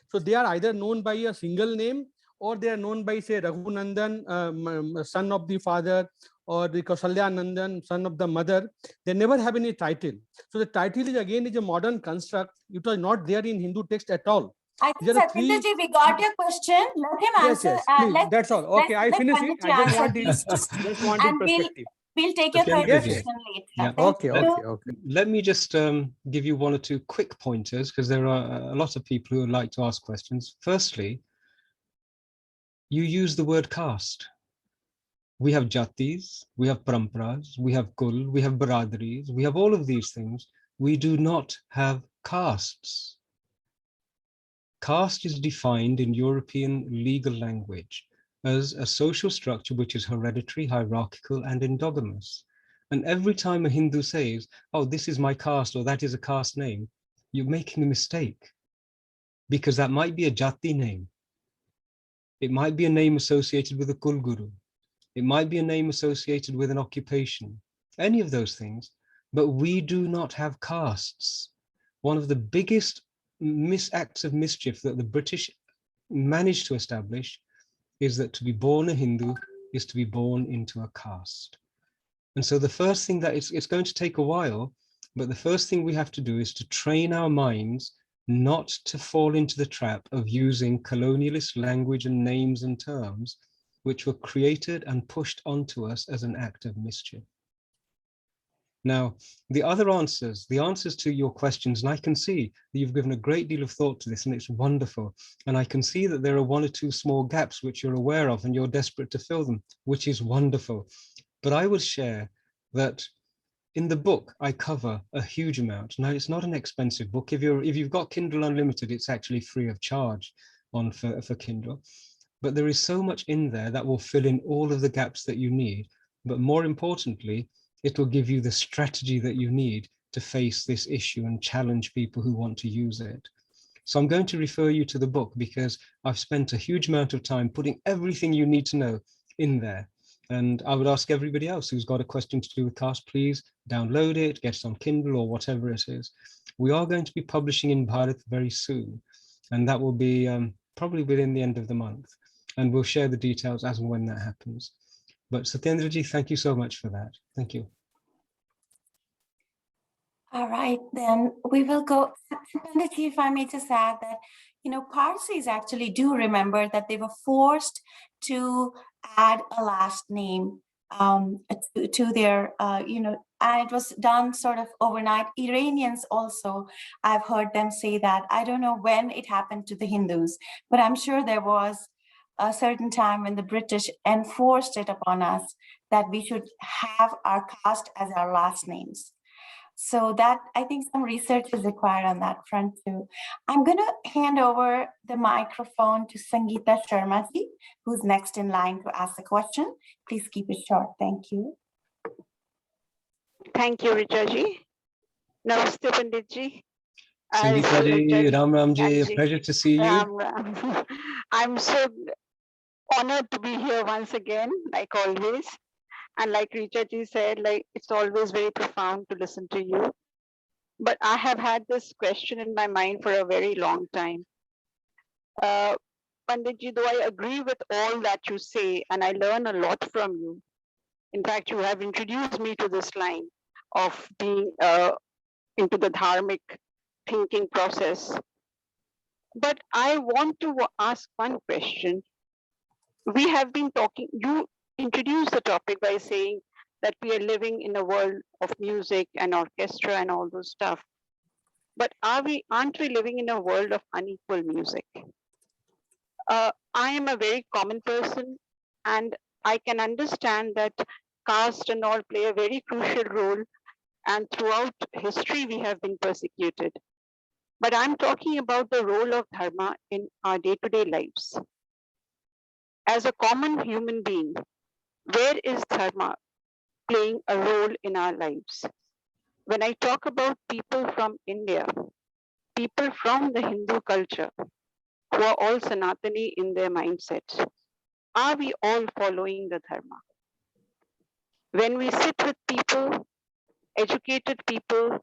So they are either known by a single name, or they are known by, say, Raghunandan, son of the father, or the Kausalyanandan, son of the mother. They never have any title. So the title is again is a modern construct. It was not there in Hindu text at all. I think, Satyendraji, we got your question. Let him Yes, answer. yes, please. That's all. Okay, I Let finish it. Pandit I just answer want these two. just wanted And perspective. we'll take your third Yes, question yes. later. Yeah. Thank Okay, you. okay. Let me just give you one or two quick pointers, because there are a lot of people who would like to ask questions. Firstly, you use the word caste. We have jatis, we have paramparas, we have kul, we have baradaris, we have all of these things. We do not have castes. Caste is defined in European legal language as a social structure which is hereditary, hierarchical, and endogamous. And every time a Hindu says, oh, this is my caste, or that is a caste name, you're making a mistake, because that might be a jati name. It might be a name associated with a Kulguru. It might be a name associated with an occupation, any of those things, but we do not have castes. One of the biggest acts of mischief that the British managed to establish is that to be born a Hindu is to be born into a caste. And so the first thing that it's going to take a while, but the first thing we have to do is to train our minds not to fall into the trap of using colonialist language and names and terms which were created and pushed onto us as an act of mischief. Now, the answers to your questions, and I can see that you've given a great deal of thought to this, and it's wonderful. And I can see that there are one or two small gaps which you're aware of, and you're desperate to fill them, which is wonderful. But I will share that in the book, I cover a huge amount. Now, it's not an expensive book. If you've got Kindle Unlimited, it's actually free of charge for Kindle. But there is so much in there that will fill in all of the gaps that you need. But more importantly, it will give you the strategy that you need to face this issue and challenge people who want to use it. So I'm going to refer you to the book, because I've spent a huge amount of time putting everything you need to know in there. And I would ask everybody else who's got a question to do with caste, please download it, get it on Kindle or whatever it is. We are going to be publishing in Bharat very soon, and that will be probably within the end of the month. And we'll share the details as and when that happens. But Satyendraji, thank you so much for that. Thank you. All right, then we will go. Panditji, if I may just add that, Parsis actually do remember that they were forced to add a last name to their, and it was done sort of overnight. Iranians also, I've heard them say that. I don't know when it happened to the Hindus, but I'm sure there was a certain time when the British enforced it upon us that we should have our caste as our last names. So that, I think some research is required on that front too. I'm going to hand over the microphone to Sangeeta Sharma ji, who's next in line to ask the question. Please keep it short. Thank you. Thank you, Richa ji. Namaste, Pandit ji. Sangeeta ji, Ram Ram ji, a Ji. pleasure to see you. Ram Ram. I'm so honored to be here once again, like always. And like Richa ji said, like it's always very profound to listen to you. But I have had this question in my mind for a very long time. Pandit ji, though I agree with all that you say, and I learn a lot from you. In fact, you have introduced me to this line of being into the dharmic thinking process. But I want to ask one question. We have been talking, you introduced the topic by saying that we are living in a world of music and orchestra and all those stuff. But aren't we living in a world of unequal music? I am a very common person, and I can understand that caste and all play a very crucial role, and throughout history we have been persecuted. But I'm talking about the role of dharma in our day-to-day lives. As a common human being, where is dharma playing a role in our lives? When I talk about people from India, people from the Hindu culture, who are all Sanatani in their mindset, are we all following the dharma? When we sit with people, educated people,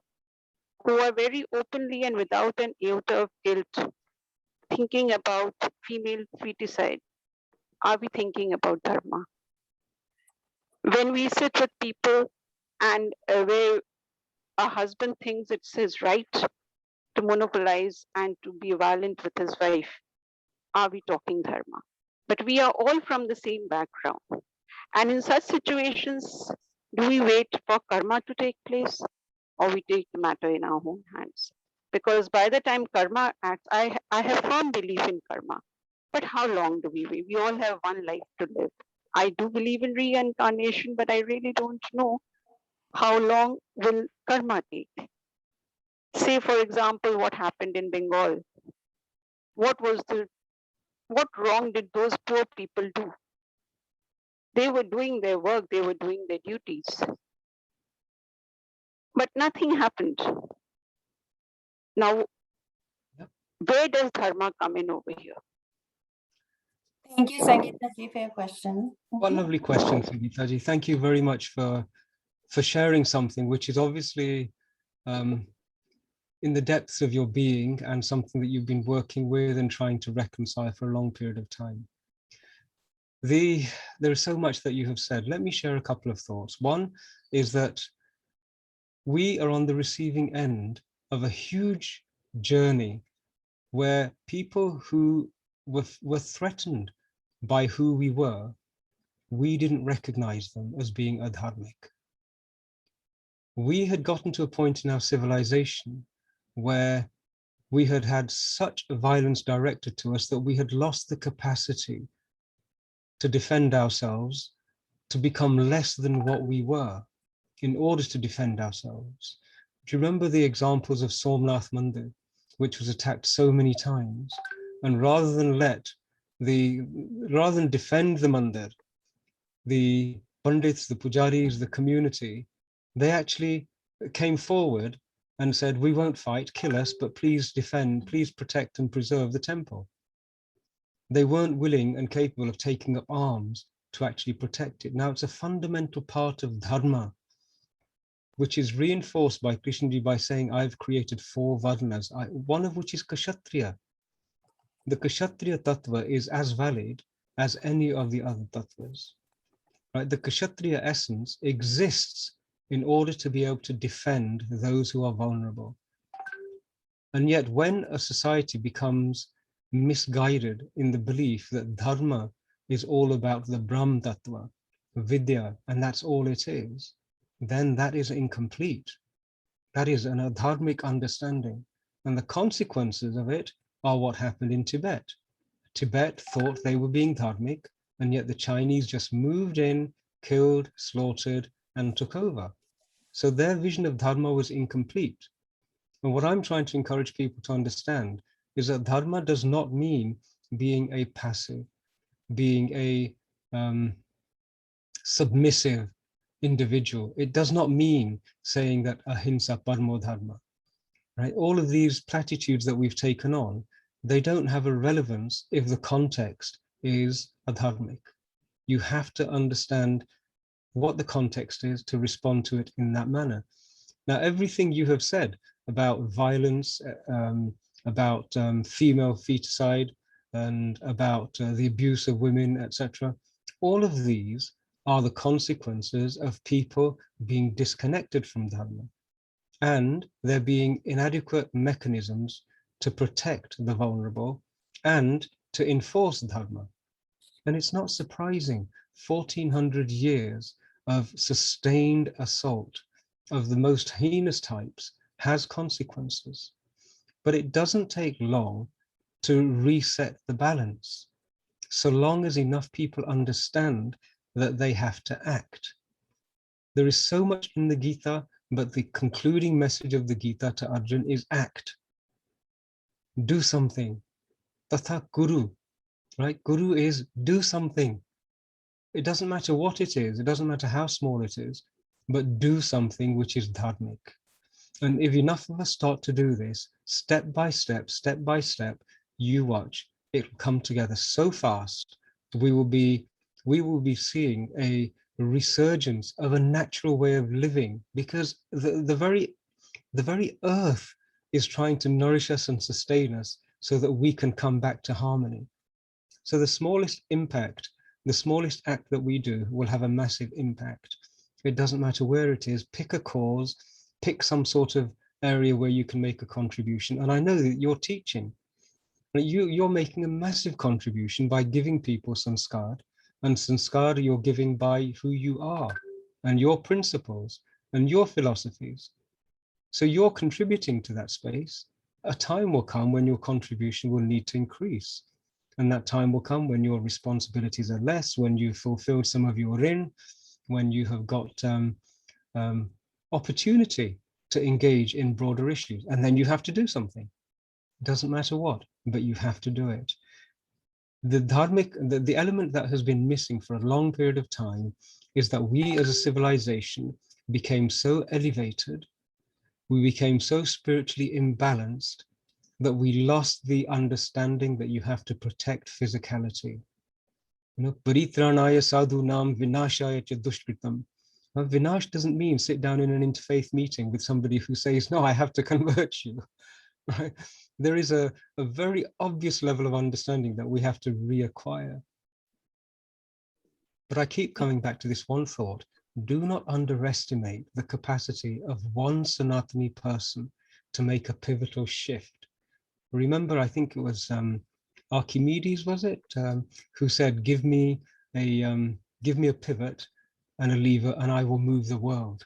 who are very openly and without an iota of guilt, thinking about female feticide, are we thinking about dharma? When we sit with people and where a husband thinks it's his right to monopolize and to be violent with his wife, are we talking dharma? But we are all from the same background. And in such situations, do we wait for karma to take place, or we take the matter in our own hands? Because by the time karma acts, I have firm belief in karma. But how long do we wait? We all have one life to live. I do believe in reincarnation, but I really don't know how long will karma take. Say, for example, what happened in Bengal. What wrong did those poor people do? They were doing their work, they were doing their duties. But nothing happened. Now, where does dharma come in over here? Thank you, Sangeeta ji, for your question. What a lovely question, Sangeeta ji. Thank you very much for sharing something which is obviously in the depths of your being and something that you've been working with and trying to reconcile for a long period of time. There is so much that you have said. Let me share a couple of thoughts. One is that we are on the receiving end of a huge journey where people who were threatened by who we didn't recognize them as being adharmic. We had gotten to a point in our civilization where we had had such violence directed to us that we had lost the capacity to defend ourselves, to become less than what we were in order to defend ourselves. Do you remember the examples of Somnath Mandir, which was attacked so many times? And rather than defend the mandir, the Pandits, the Pujaris, the community, they actually came forward and said, we won't fight, kill us, but please defend, please protect and preserve the temple. They weren't willing and capable of taking up arms to actually protect it. Now it's a fundamental part of dharma, which is reinforced by Krishnaji by saying, I've created 4 varnas, one of which is Kshatriya. The Kshatriya tattva is as valid as any of the other tattvas. Right? The Kshatriya essence exists in order to be able to defend those who are vulnerable. And yet when a society becomes misguided in the belief that dharma is all about the Brahm tattva, vidya, and that's all it is, then that is incomplete. That is an adharmic understanding. And the consequences of it are what happened in Tibet. Tibet thought they were being dharmic, and yet the Chinese just moved in, killed, slaughtered, and took over. So their vision of dharma was incomplete. And what I'm trying to encourage people to understand is that dharma does not mean being a passive, being a submissive individual. It does not mean saying that ahimsa paramo dharma, right? All of these platitudes that we've taken on, they don't have a relevance if the context is adharmic. You have to understand what the context is to respond to it in that manner. Now, everything you have said about violence, about female feticide, and about the abuse of women, etc., all of these are the consequences of people being disconnected from Dharma, and there being inadequate mechanisms to protect the vulnerable and to enforce Dharma. And it's not surprising, 1400 years of sustained assault of the most heinous types has consequences. But it doesn't take long to reset the balance, so long as enough people understand that they have to act. There is so much in the Gita, but the concluding message of the Gita to Arjuna is act. Do something. Tatha Guru, right? Guru is do something. It doesn't matter what it is, it doesn't matter how small it is, but do something which is dharmic. And if enough of us start to do this, step by step, you watch, it'll come together so fast. We will be seeing a resurgence of a natural way of living, because the very earth is trying to nourish us and sustain us so that we can come back to harmony. So the smallest impact, the smallest act that we do will have a massive impact. It doesn't matter where it is. Pick a cause, pick some sort of area where you can make a contribution. And I know that you're teaching. You're making a massive contribution by giving people sanskar. And sanskar you're giving by who you are and your principles and your philosophies. So you're contributing to that space. A time will come when your contribution will need to increase. And that time will come when your responsibilities are less, when you've fulfilled some of your rin, when you have got opportunity to engage in broader issues. And then you have to do something. It doesn't matter what, but you have to do it. The dharmic, the element that has been missing for a long period of time is that we as a civilization became so elevated, we became so spiritually imbalanced that we lost the understanding that you have to protect physicality. You know, paritranaya sadhu nam vinashaya cha dushkritam. Vinash doesn't mean sit down in an interfaith meeting with somebody who says, no, I have to convert you. Right? There is a very obvious level of understanding that we have to reacquire. But I keep coming back to this one thought. Do not underestimate the capacity of one Sanatani person to make a pivotal shift. Remember, I think it was Archimedes, was it, who said, give me a pivot and a lever and I will move the world.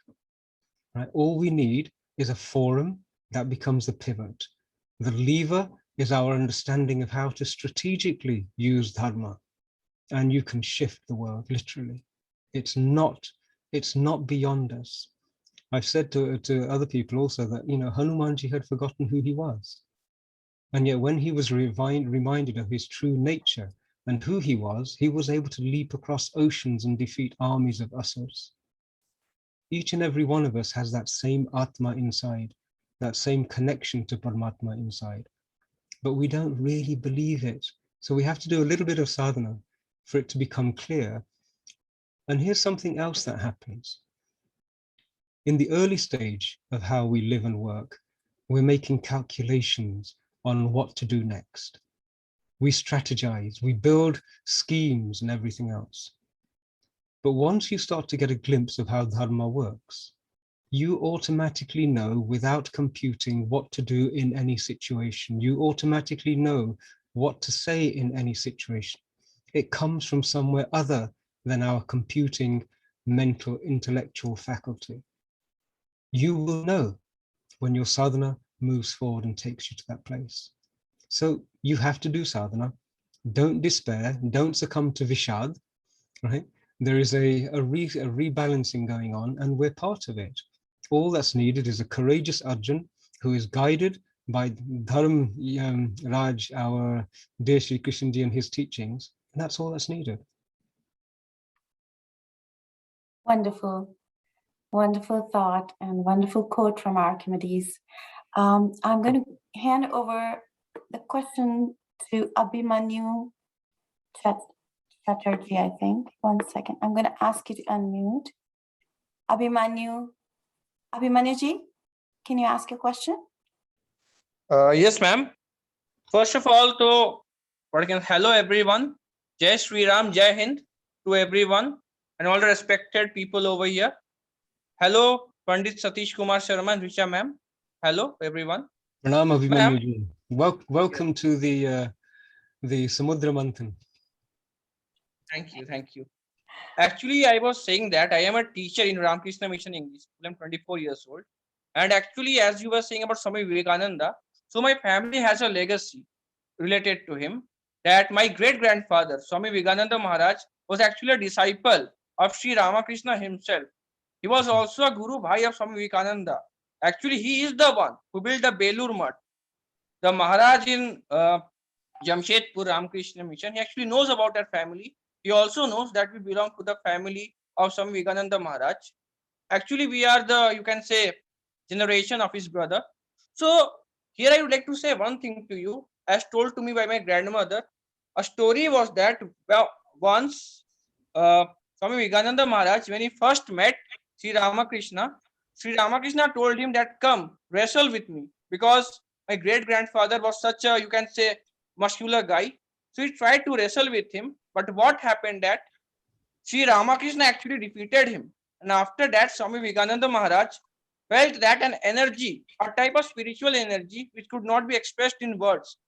Right? All we need is a forum that becomes the pivot. The lever is our understanding of how to strategically use dharma, and you can shift the world, literally. It's not beyond us. I've said to other people also that, you know, Hanumanji had forgotten who he was. And yet when he was reminded of his true nature and who he was able to leap across oceans and defeat armies of asurs. Each and every one of us has that same Atma inside, that same connection to Paramatma inside, but we don't really believe it. So we have to do a little bit of sadhana for it to become clear. And here's something else that happens. In the early stage of how we live and work, we're making calculations on what to do next. We strategize, we build schemes and everything else. But once you start to get a glimpse of how dharma works, you automatically know without computing what to do in any situation. You automatically know what to say in any situation. It comes from somewhere other than our computing, mental, intellectual faculty. You will know when your sadhana moves forward and takes you to that place. So you have to do sadhana. Don't despair, don't succumb to Vishad, right? There is a rebalancing going on, and we're part of it. All that's needed is a courageous Arjun who is guided by Dharm Raj, our dear Shri Krishnji and his teachings, and that's all that's needed. Wonderful, wonderful thought and wonderful quote from Archimedes. I'm going to hand over the question to Abhimanyu Chatterjee, I think. 1 second. I'm going to ask you to unmute. Abhimanyuji, can you ask your question? Yes, ma'am. First of all, hello everyone. Jai Sri Ram, Jai Hind to everyone and all the respected people over here. Hello, Pandit Satish Kumar Sharma and Richa ma'am. Hello, everyone. Pranam Abhimanyu. Welcome to the Samudra Manthan. Thank you, thank you. Actually, I was saying that I am a teacher in Ramakrishna Mission English. I'm 24 years old. And actually, as you were saying about Swami Vivekananda, so my family has a legacy related to him, that my great-grandfather, Swami Vivekananda Maharaj, was actually a disciple of Sri Ramakrishna himself. He was also a Guru Bhai of Swami Vivekananda. Actually, he is the one who built the Belur Mutt. The Maharaj in Jamshedpur Ramakrishna Mission, he actually knows about our family. He also knows that we belong to the family of Swami Vivekananda Maharaj. Actually, we are the, you can say, generation of his brother. So here I would like to say one thing to you, as told to me by my grandmother. A story was that once Swami Vivekananda Maharaj, when he first met Sri Ramakrishna told him that, come, wrestle with me, because my great-grandfather was such a, you can say, muscular guy. So he tried to wrestle with him, but what happened that Sri Ramakrishna actually defeated him. And after that, Swami Vivekananda Maharaj felt that an energy, a type of spiritual energy which could not be expressed in words,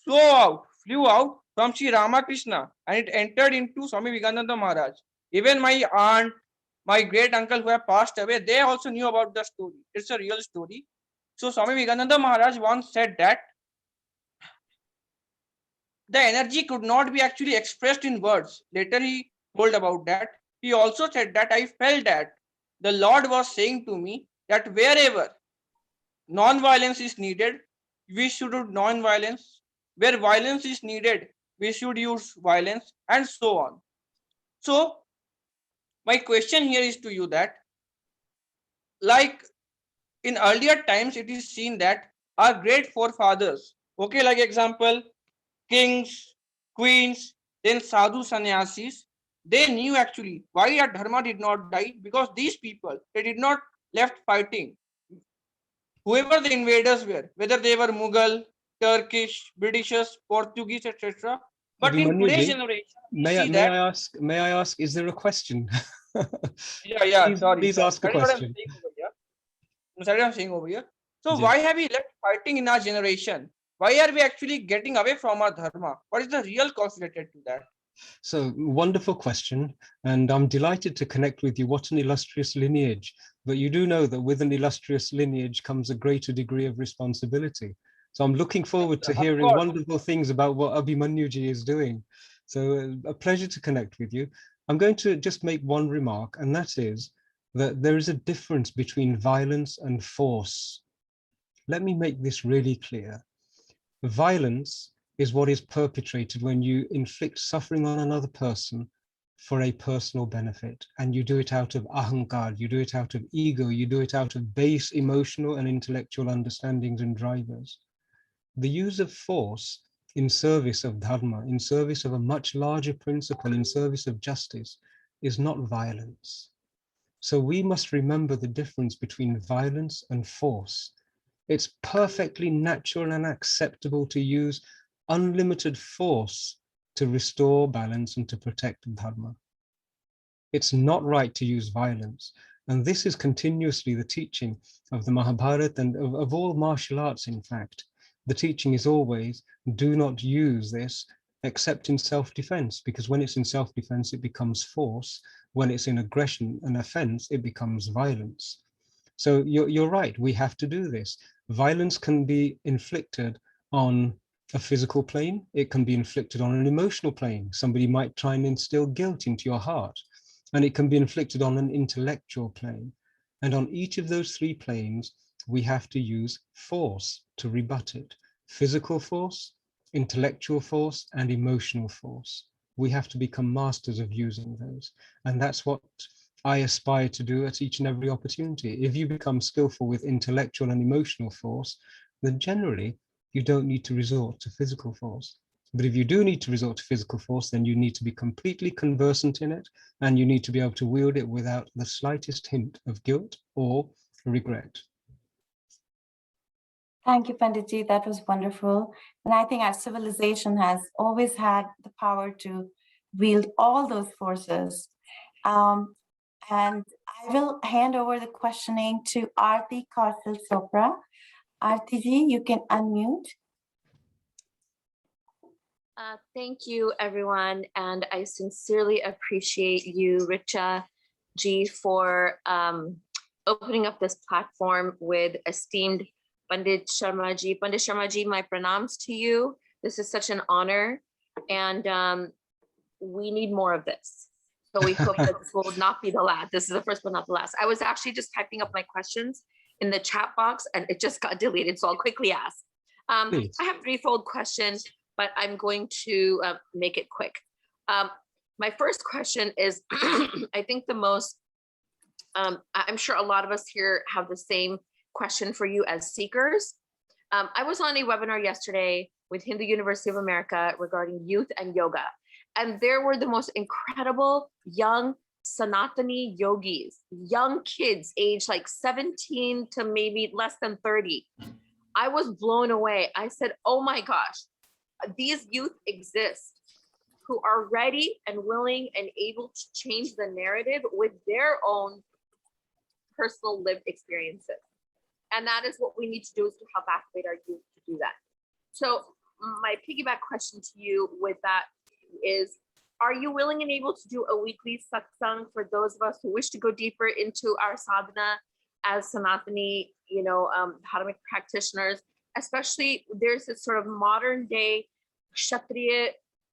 flew out from Sri Ramakrishna, and it entered into Swami Vivekananda Maharaj. Even my aunt, my great uncle who have passed away, they also knew about the story. It's a real story. So Swami Vivekananda Maharaj once said that the energy could not be actually expressed in words. Later he told about that. He also said that I felt that the Lord was saying to me that wherever non-violence is needed, we should do non-violence. Where violence is needed, we should use violence, and so on. So my question here is to you that, like in earlier times, it is seen that our great forefathers, okay, like example, kings, queens, then sadhu sannyasis, they knew actually why our dharma did not die, because these people, they did not left fighting. Whoever the invaders were, whether they were Mughal, Turkish, Britishers, Portuguese, etc. But in today's generation, may I ask, is there a question? Yeah, sorry. Please ask a question. That's what I'm saying over here. So why have we left fighting in our generation? Why are we actually getting away from our dharma? What is the real cause related to that? So wonderful question, and I'm delighted to connect with you. What an illustrious lineage. But you do know that with an illustrious lineage comes a greater degree of responsibility. So I'm looking forward to hearing wonderful things about what Abhimanyuji is doing. So a pleasure to connect with you. I'm going to just make one remark, and that is that there is a difference between violence and force. Let me make this really clear. Violence is what is perpetrated when you inflict suffering on another person for a personal benefit, and you do it out of ahankar, you do it out of ego, you do it out of base emotional and intellectual understandings and drivers. The use of force in service of dharma, in service of a much larger principle, in service of justice, is not violence. So we must remember the difference between violence and force. It's perfectly natural and acceptable to use unlimited force to restore balance and to protect dharma. It's not right to use violence. And this is continuously the teaching of the Mahabharata and of all martial arts, in fact. The teaching is always, do not use this except in self-defense, because when it's in self-defense, it becomes force. When it's in aggression and offense, it becomes violence. So you're right, we have to do this. Violence can be inflicted on a physical plane. It can be inflicted on an emotional plane. Somebody might try and instill guilt into your heart, and it can be inflicted on an intellectual plane. And on each of those three planes, we have to use force to rebut it. Physical force, intellectual force, and emotional force. We have to become masters of using those. And that's what I aspire to do at each and every opportunity. If you become skillful with intellectual and emotional force, then generally you don't need to resort to physical force. But if you do need to resort to physical force, then you need to be completely conversant in it, and you need to be able to wield it without the slightest hint of guilt or regret. Thank you, Panditji. That was wonderful. And I think our civilization has always had the power to wield all those forces. And I will hand over the questioning to Aarti Kaushal Chopra. Aarti ji, you can unmute. Thank you, everyone. And I sincerely appreciate you, Richa ji, for opening up this platform with esteemed Pandit Sharma ji. Pandit Sharma ji, my pranams to you. This is such an honor. And we need more of this. So we hope that this will not be the last. This is the first, but not the last. I was actually just typing up my questions in the chat box and it just got deleted. So I'll quickly ask. I have a threefold question, but I'm going to make it quick. My first question is, I think the most, I'm sure a lot of us here have the same question for you as seekers. I was on a webinar yesterday with Hindu University of America regarding youth and yoga. And there were the most incredible young Sanatani yogis, young kids aged like 17 to maybe less than 30. I was blown away. I said, oh my gosh, these youth exist who are ready and willing and able to change the narrative with their own personal lived experiences. And that is what we need to do, is to help activate our youth to do that. So my piggyback question to you with that is, are you willing and able to do a weekly satsang for those of us who wish to go deeper into our sadhana as Sanatani, dharmic practitioners? Especially, there's this sort of modern day Kshatriya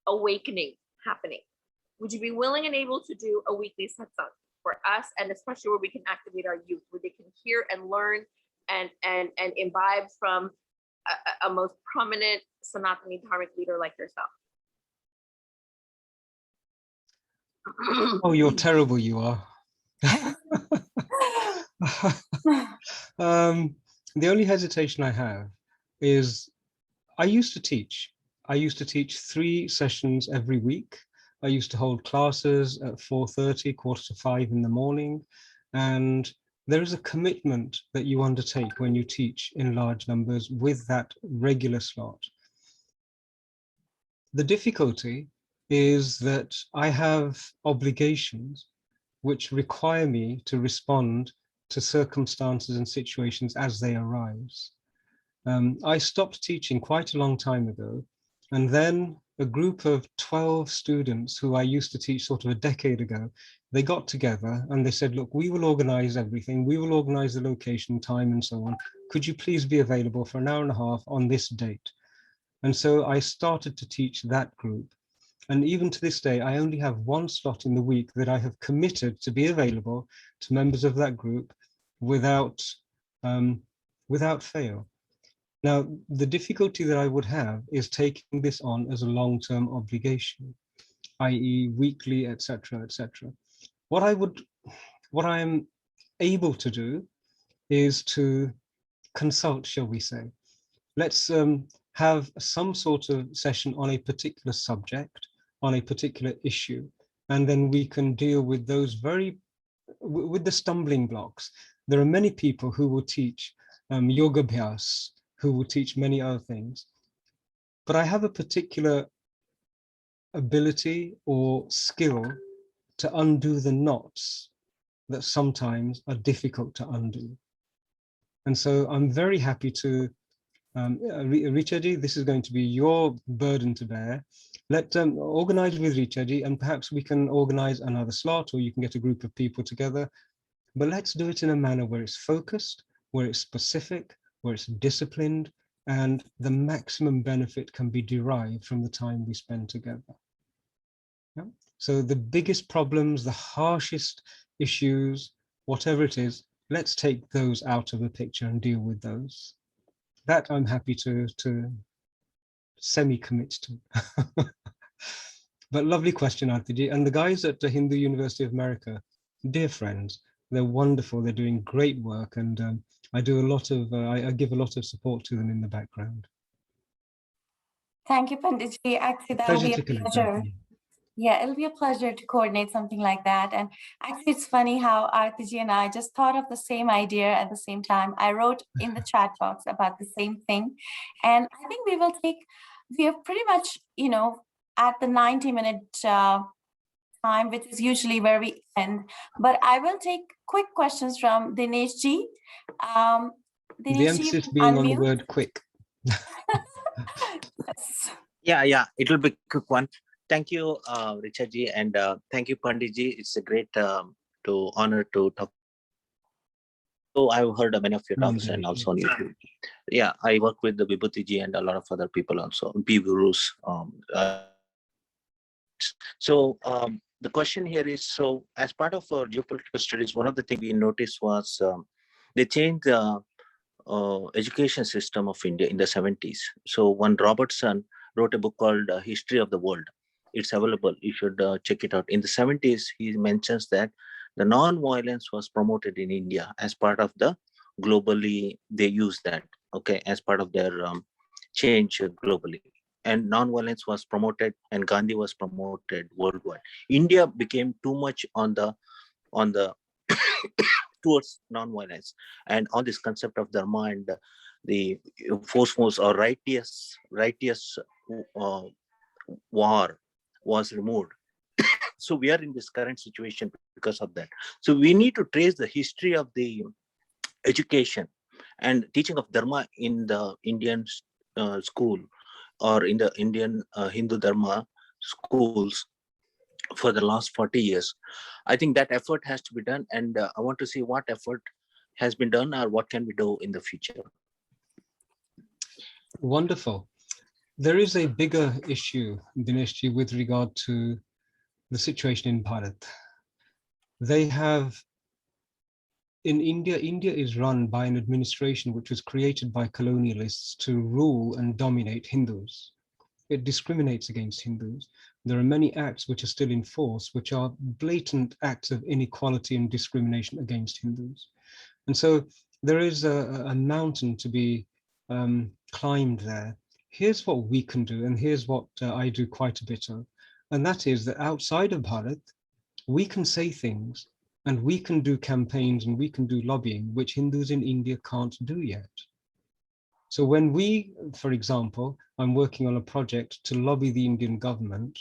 awakening happening. Would you be willing and able to do a weekly satsang for us, and especially where we can activate our youth, where they can hear and learn and imbibe from a most prominent Sanatani dharmic leader like yourself? Oh, you're terrible, you are. The only hesitation I have is I used to teach. I used to teach 3 sessions every week. I used to hold classes at 4:30, 4:45 in the morning. And there is a commitment that you undertake when you teach in large numbers with that regular slot. The difficulty is that I have obligations which require me to respond to circumstances and situations as they arise. I stopped teaching quite a long time ago, and then a group of 12 students who I used to teach sort of a decade ago, they got together and they said, look, we will organize everything. We will organize the location, time, and so on. Could you please be available for an hour and a half on this date? And so I started to teach that group. And even to this day, I only have 1 slot in the week that I have committed to be available to members of that group without fail. Now, the difficulty that I would have is taking this on as a long-term obligation, i.e. weekly, etc., etc. What I am able to do is to consult, shall we say. Let's have some sort of session on a particular subject, on a particular issue, and then we can deal with those with the stumbling blocks. There are many people who will teach yoga abhyas, who will teach many other things, but I have a particular ability or skill to undo the knots that sometimes are difficult to undo. And so I'm very happy to, Richa-ji, this is going to be your burden to bear. Let's organize with Richa-ji, and perhaps we can organize another slot, or you can get a group of people together. But let's do it in a manner where it's focused, where it's specific, where it's disciplined, and the maximum benefit can be derived from the time we spend together. Yeah? So the biggest problems, the harshest issues, whatever it is, let's take those out of the picture and deal with those. That I'm happy to semi-commit to. But lovely question, Artiji. And the guys at the Hindu University of America, dear friends, they're wonderful. They're doing great work, and I do a lot of I give a lot of support to them in the background. Thank you, Panditji. Actually, that will Pleasure be to a connect, pleasure. Artiji. Yeah, it'll be a pleasure to coordinate something like that. And actually, it's funny how Artiji and I just thought of the same idea at the same time. I wrote in the chat box about the same thing. And I think we are pretty much, at the 90-minute time, which is usually where we end. But I will take quick questions from Dinesh ji. The Dinesh ji, emphasis being on the unmute. word quick. Yes. Yeah, it will be a quick one. Thank you, Richard ji, and thank you, Pandit ji. It's a great honor to talk. So I've heard many of your talks and also on YouTube. Yeah, I work with the Vibhuti ji and a lot of other people also, P gurus. The question here is, so as part of our geopolitical studies, one of the things we noticed was they changed the education system of India in the 70s. So one Robertson wrote a book called History of the World. It's available. You should check it out. In the 70s, he mentions that the non-violence was promoted in India as part of the globally, they use that, okay, as part of their change globally. And non-violence was promoted and Gandhi was promoted worldwide. India became too much on the towards non-violence, and on this concept of dharma and the forceful or righteous war was removed. So we are in this current situation because of that. So we need to trace the history of the education and teaching of dharma in the Indian school or in the Indian Hindu dharma schools for the last 40 years. I think that effort has to be done, and I want to see what effort has been done or what can we do in the future. Wonderful. There is a bigger issue, Dineshji, with regard to the situation in Bharat. They have, in India, India is run by an administration which was created by colonialists to rule and dominate Hindus. It discriminates against Hindus. There are many acts which are still in force, which are blatant acts of inequality and discrimination against Hindus. And so there is a mountain to be climbed there. Here's what we can do, and here's what I do quite a bit of. And that is that outside of Bharat, we can say things and we can do campaigns and we can do lobbying, which Hindus in India can't do yet. So when we, for example, I'm working on a project to lobby the Indian government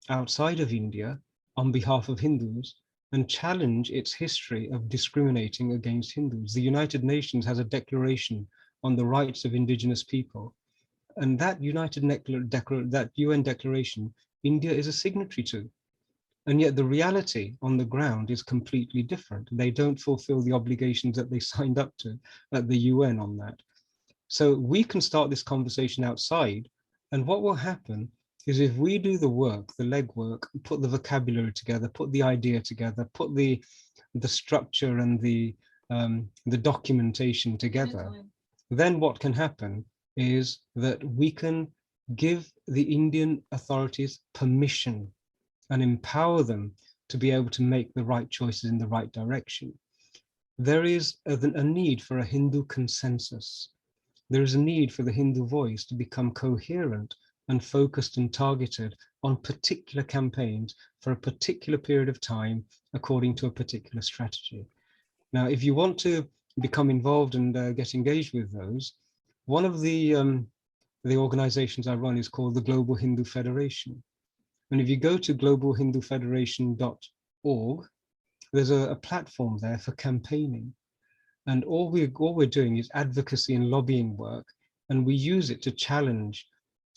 outside of India on behalf of Hindus and challenge its history of discriminating against Hindus. The United Nations has a declaration on the rights of indigenous people. And that that UN declaration, India is a signatory to. And yet the reality on the ground is completely different. They don't fulfill the obligations that they signed up to at the UN on that. So we can start this conversation outside. And what will happen is if we do the work, the legwork, put the vocabulary together, put the idea together, put the structure and the documentation together, then what can happen is that we can give the Indian authorities permission and empower them to be able to make the right choices in the right direction. There is a need for a Hindu consensus. There is a need for the Hindu voice to become coherent and focused and targeted on particular campaigns for a particular period of time according to a particular strategy. Now, if you want to become involved and get engaged with those, one of the organizations I run is called the Global Hindu Federation. And if you go to globalhindufederation.org, there's a platform there for campaigning. And all we're doing is advocacy and lobbying work, and we use it to challenge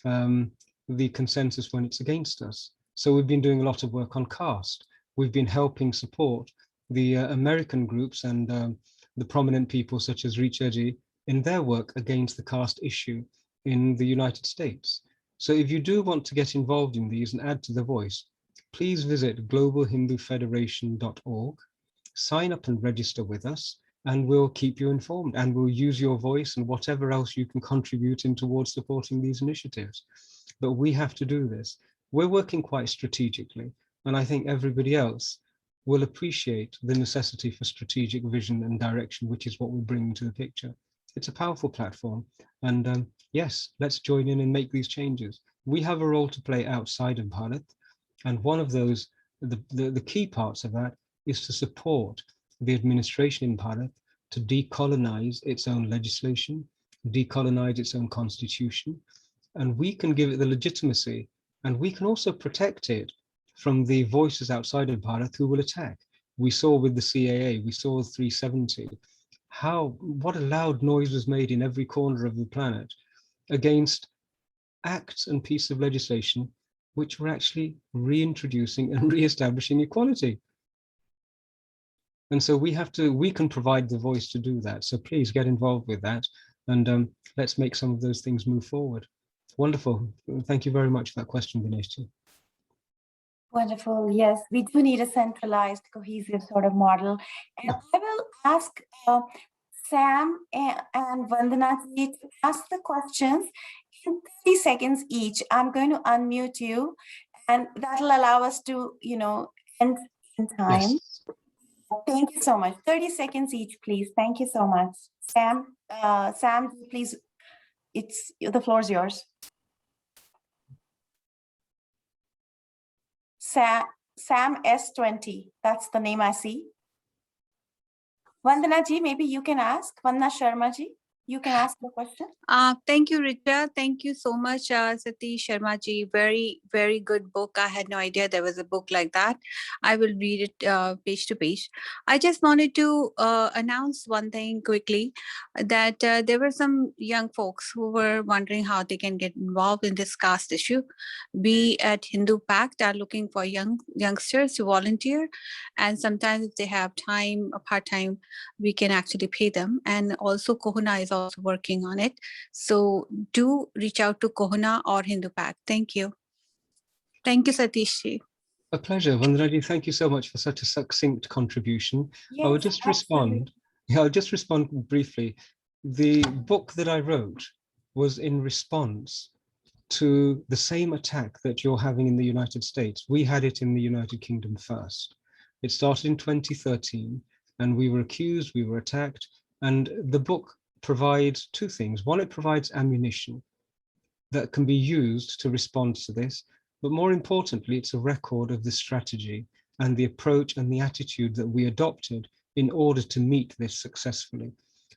the consensus when it's against us. So we've been doing a lot of work on caste. We've been helping support the American groups and the prominent people such as Richaji in their work against the caste issue in the United States. So if you do want to get involved in these and add to the voice, please visit globalhindufederation.org, sign up and register with us, and we'll keep you informed, and we'll use your voice and whatever else you can contribute in towards supporting these initiatives. But we have to do this. We're working quite strategically, and I think everybody else will appreciate the necessity for strategic vision and direction, which is what we're bringing to the picture. It's a powerful platform, and yes, let's join in and make these changes. We have a role to play outside of Bharat, and one of those, the key parts of that is to support the administration in Bharat to decolonize its own legislation, decolonize its own constitution, and we can give it the legitimacy, and we can also protect it from the voices outside of Bharat who will attack. We saw with the CAA, we saw 370, what a loud noise was made in every corner of the planet against acts and pieces of legislation which were actually reintroducing and re-establishing equality. And so we can provide the voice to do that. So please get involved with that, and let's make some of those things move forward. Wonderful. Thank you very much for that question, Dinesh. Wonderful. Yes, we do need a centralized, cohesive sort of model. And I will ask Sam and Vandana to ask the questions in 30 seconds each. I'm going to unmute you, and that'll allow us to, end in time. Yes. Thank you so much. 30 seconds each, please. Thank you so much. Sam, please, the floor is yours. Sam S20, that's the name I see. Vandana ji, maybe you can ask. Vandana Sharma ji, you can ask the question. Thank you, Richa. Thank you so much, Satish Sharma ji. Very, very good book. I had no idea there was a book like that. I will read it page to page. I just wanted to announce one thing quickly, that there were some young folks who were wondering how they can get involved in this caste issue. We at Hindu Pact are looking for youngsters to volunteer, and sometimes if they have time, a part-time, we can actually pay them. And also Kohuna is also working on it. So do reach out to Kohuna or Hindu Pact. Thank you. Thank you, Satish ji. A pleasure, Vandana. Thank you so much for such a succinct contribution. Yes, I will just respond. Yeah, I'll just respond briefly. The book that I wrote was in response to the same attack that you're having in the United States. We had it in the United Kingdom first. It started in 2013, and we were accused, we were attacked, and the book provides two things. One, it provides ammunition that can be used to respond to this, but more importantly, it's a record of the strategy and the approach and the attitude that we adopted in order to meet this successfully.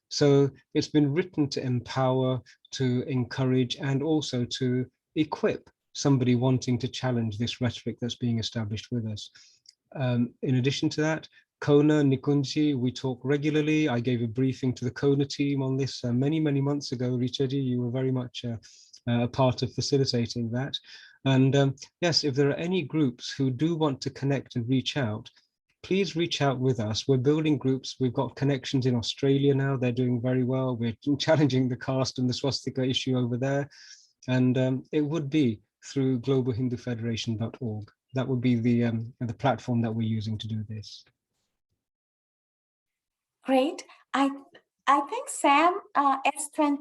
So it's been written to empower, to encourage, and also to equip somebody wanting to challenge this rhetoric that's being established with us. In addition to that, Kona, Nikunji, we talk regularly. I gave a briefing to the Kona team on this many, many months ago. Richaji, you were very much a part of facilitating that. And yes, if there are any groups who do want to connect and reach out, please reach out with us. We're building groups. We've got connections in Australia now. They're doing very well. We're challenging the caste and the swastika issue over there. And it would be through globalhindufederation.org. That would be the platform that we're using to do this. Great. I think Sam S20,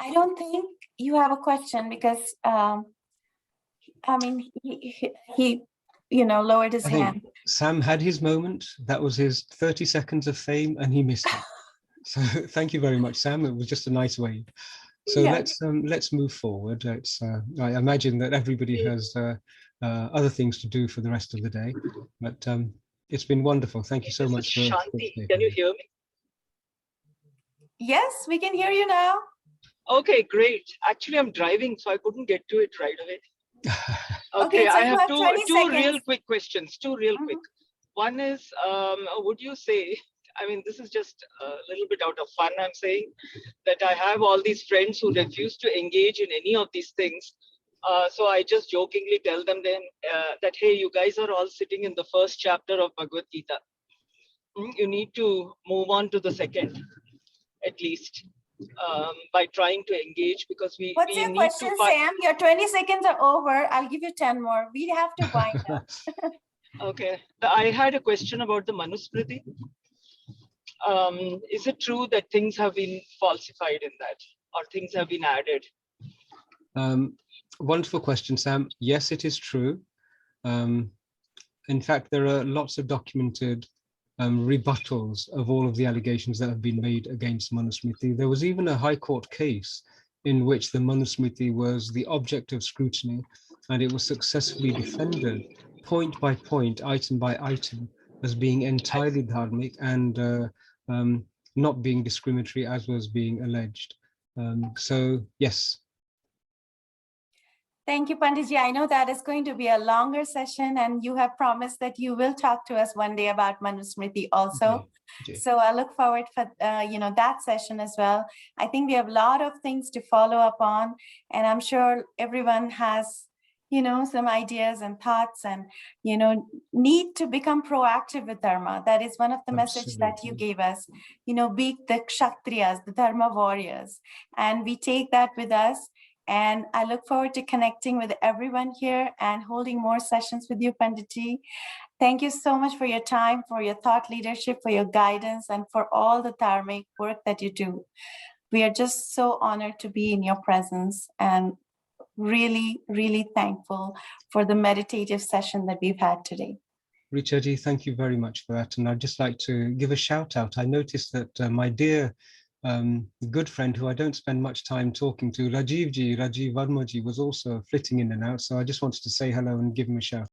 I don't think you have a question because I mean he lowered his hand. Sam had his moment. That was his 30 seconds of fame, and he missed it. So thank you very much, Sam. It was just a nice wave. So yeah. Let's move forward. I imagine that everybody has other things to do for the rest of the day, but it's been wonderful. Thank you so much. Shanti, can you hear me? Yes, we can hear you now. Okay, great. Actually, I'm driving, so I couldn't get to it right away. Okay, I have two real quick questions. Quick. One is, would you say, I mean, this is just a little bit out of fun, I'm saying, that I have all these friends who refuse to engage in any of these things. So I just jokingly tell them then that, hey, you guys are all sitting in the first chapter of Bhagavad Gita. You need to move on to the second, at least. by trying to engage, because What's we your need question, to find. Sam? Your 20 seconds are over. I'll give you 10 more. We have to wind up. Okay, I had a question about the Manusmriti. Is it true that things have been falsified in that, or things have been added? Wonderful question, Sam. Yes, it is true. In fact, there are lots of documented rebuttals of all of the allegations that have been made against Manusmriti. There was even a High Court case in which the Manusmriti was the object of scrutiny, and it was successfully defended point by point, item by item, as being entirely dharmic and not being discriminatory as was being alleged. So yes. Thank you, Panditji. I know that is going to be a longer session, and you have promised that you will talk to us one day about Manusmriti also. Okay. So I look forward for that session as well. I think we have a lot of things to follow up on, and I'm sure everyone has some ideas and thoughts and need to become proactive with dharma. That is one of the messages that you gave us. Be the kshatriyas, the dharma warriors, and we take that with us. And I look forward to connecting with everyone here and holding more sessions with you, Panditji. Thank you so much for your time, for your thought leadership, for your guidance, and for all the dharmic work that you do. We are just so honored to be in your presence and really, really thankful for the meditative session that we've had today. Richaji, thank you very much for that. And I'd just like to give a shout out. I noticed that my dear good friend who I don't spend much time talking to, Rajiv Varmaji, was also flitting in and out. So I just wanted to say hello and give him a shout.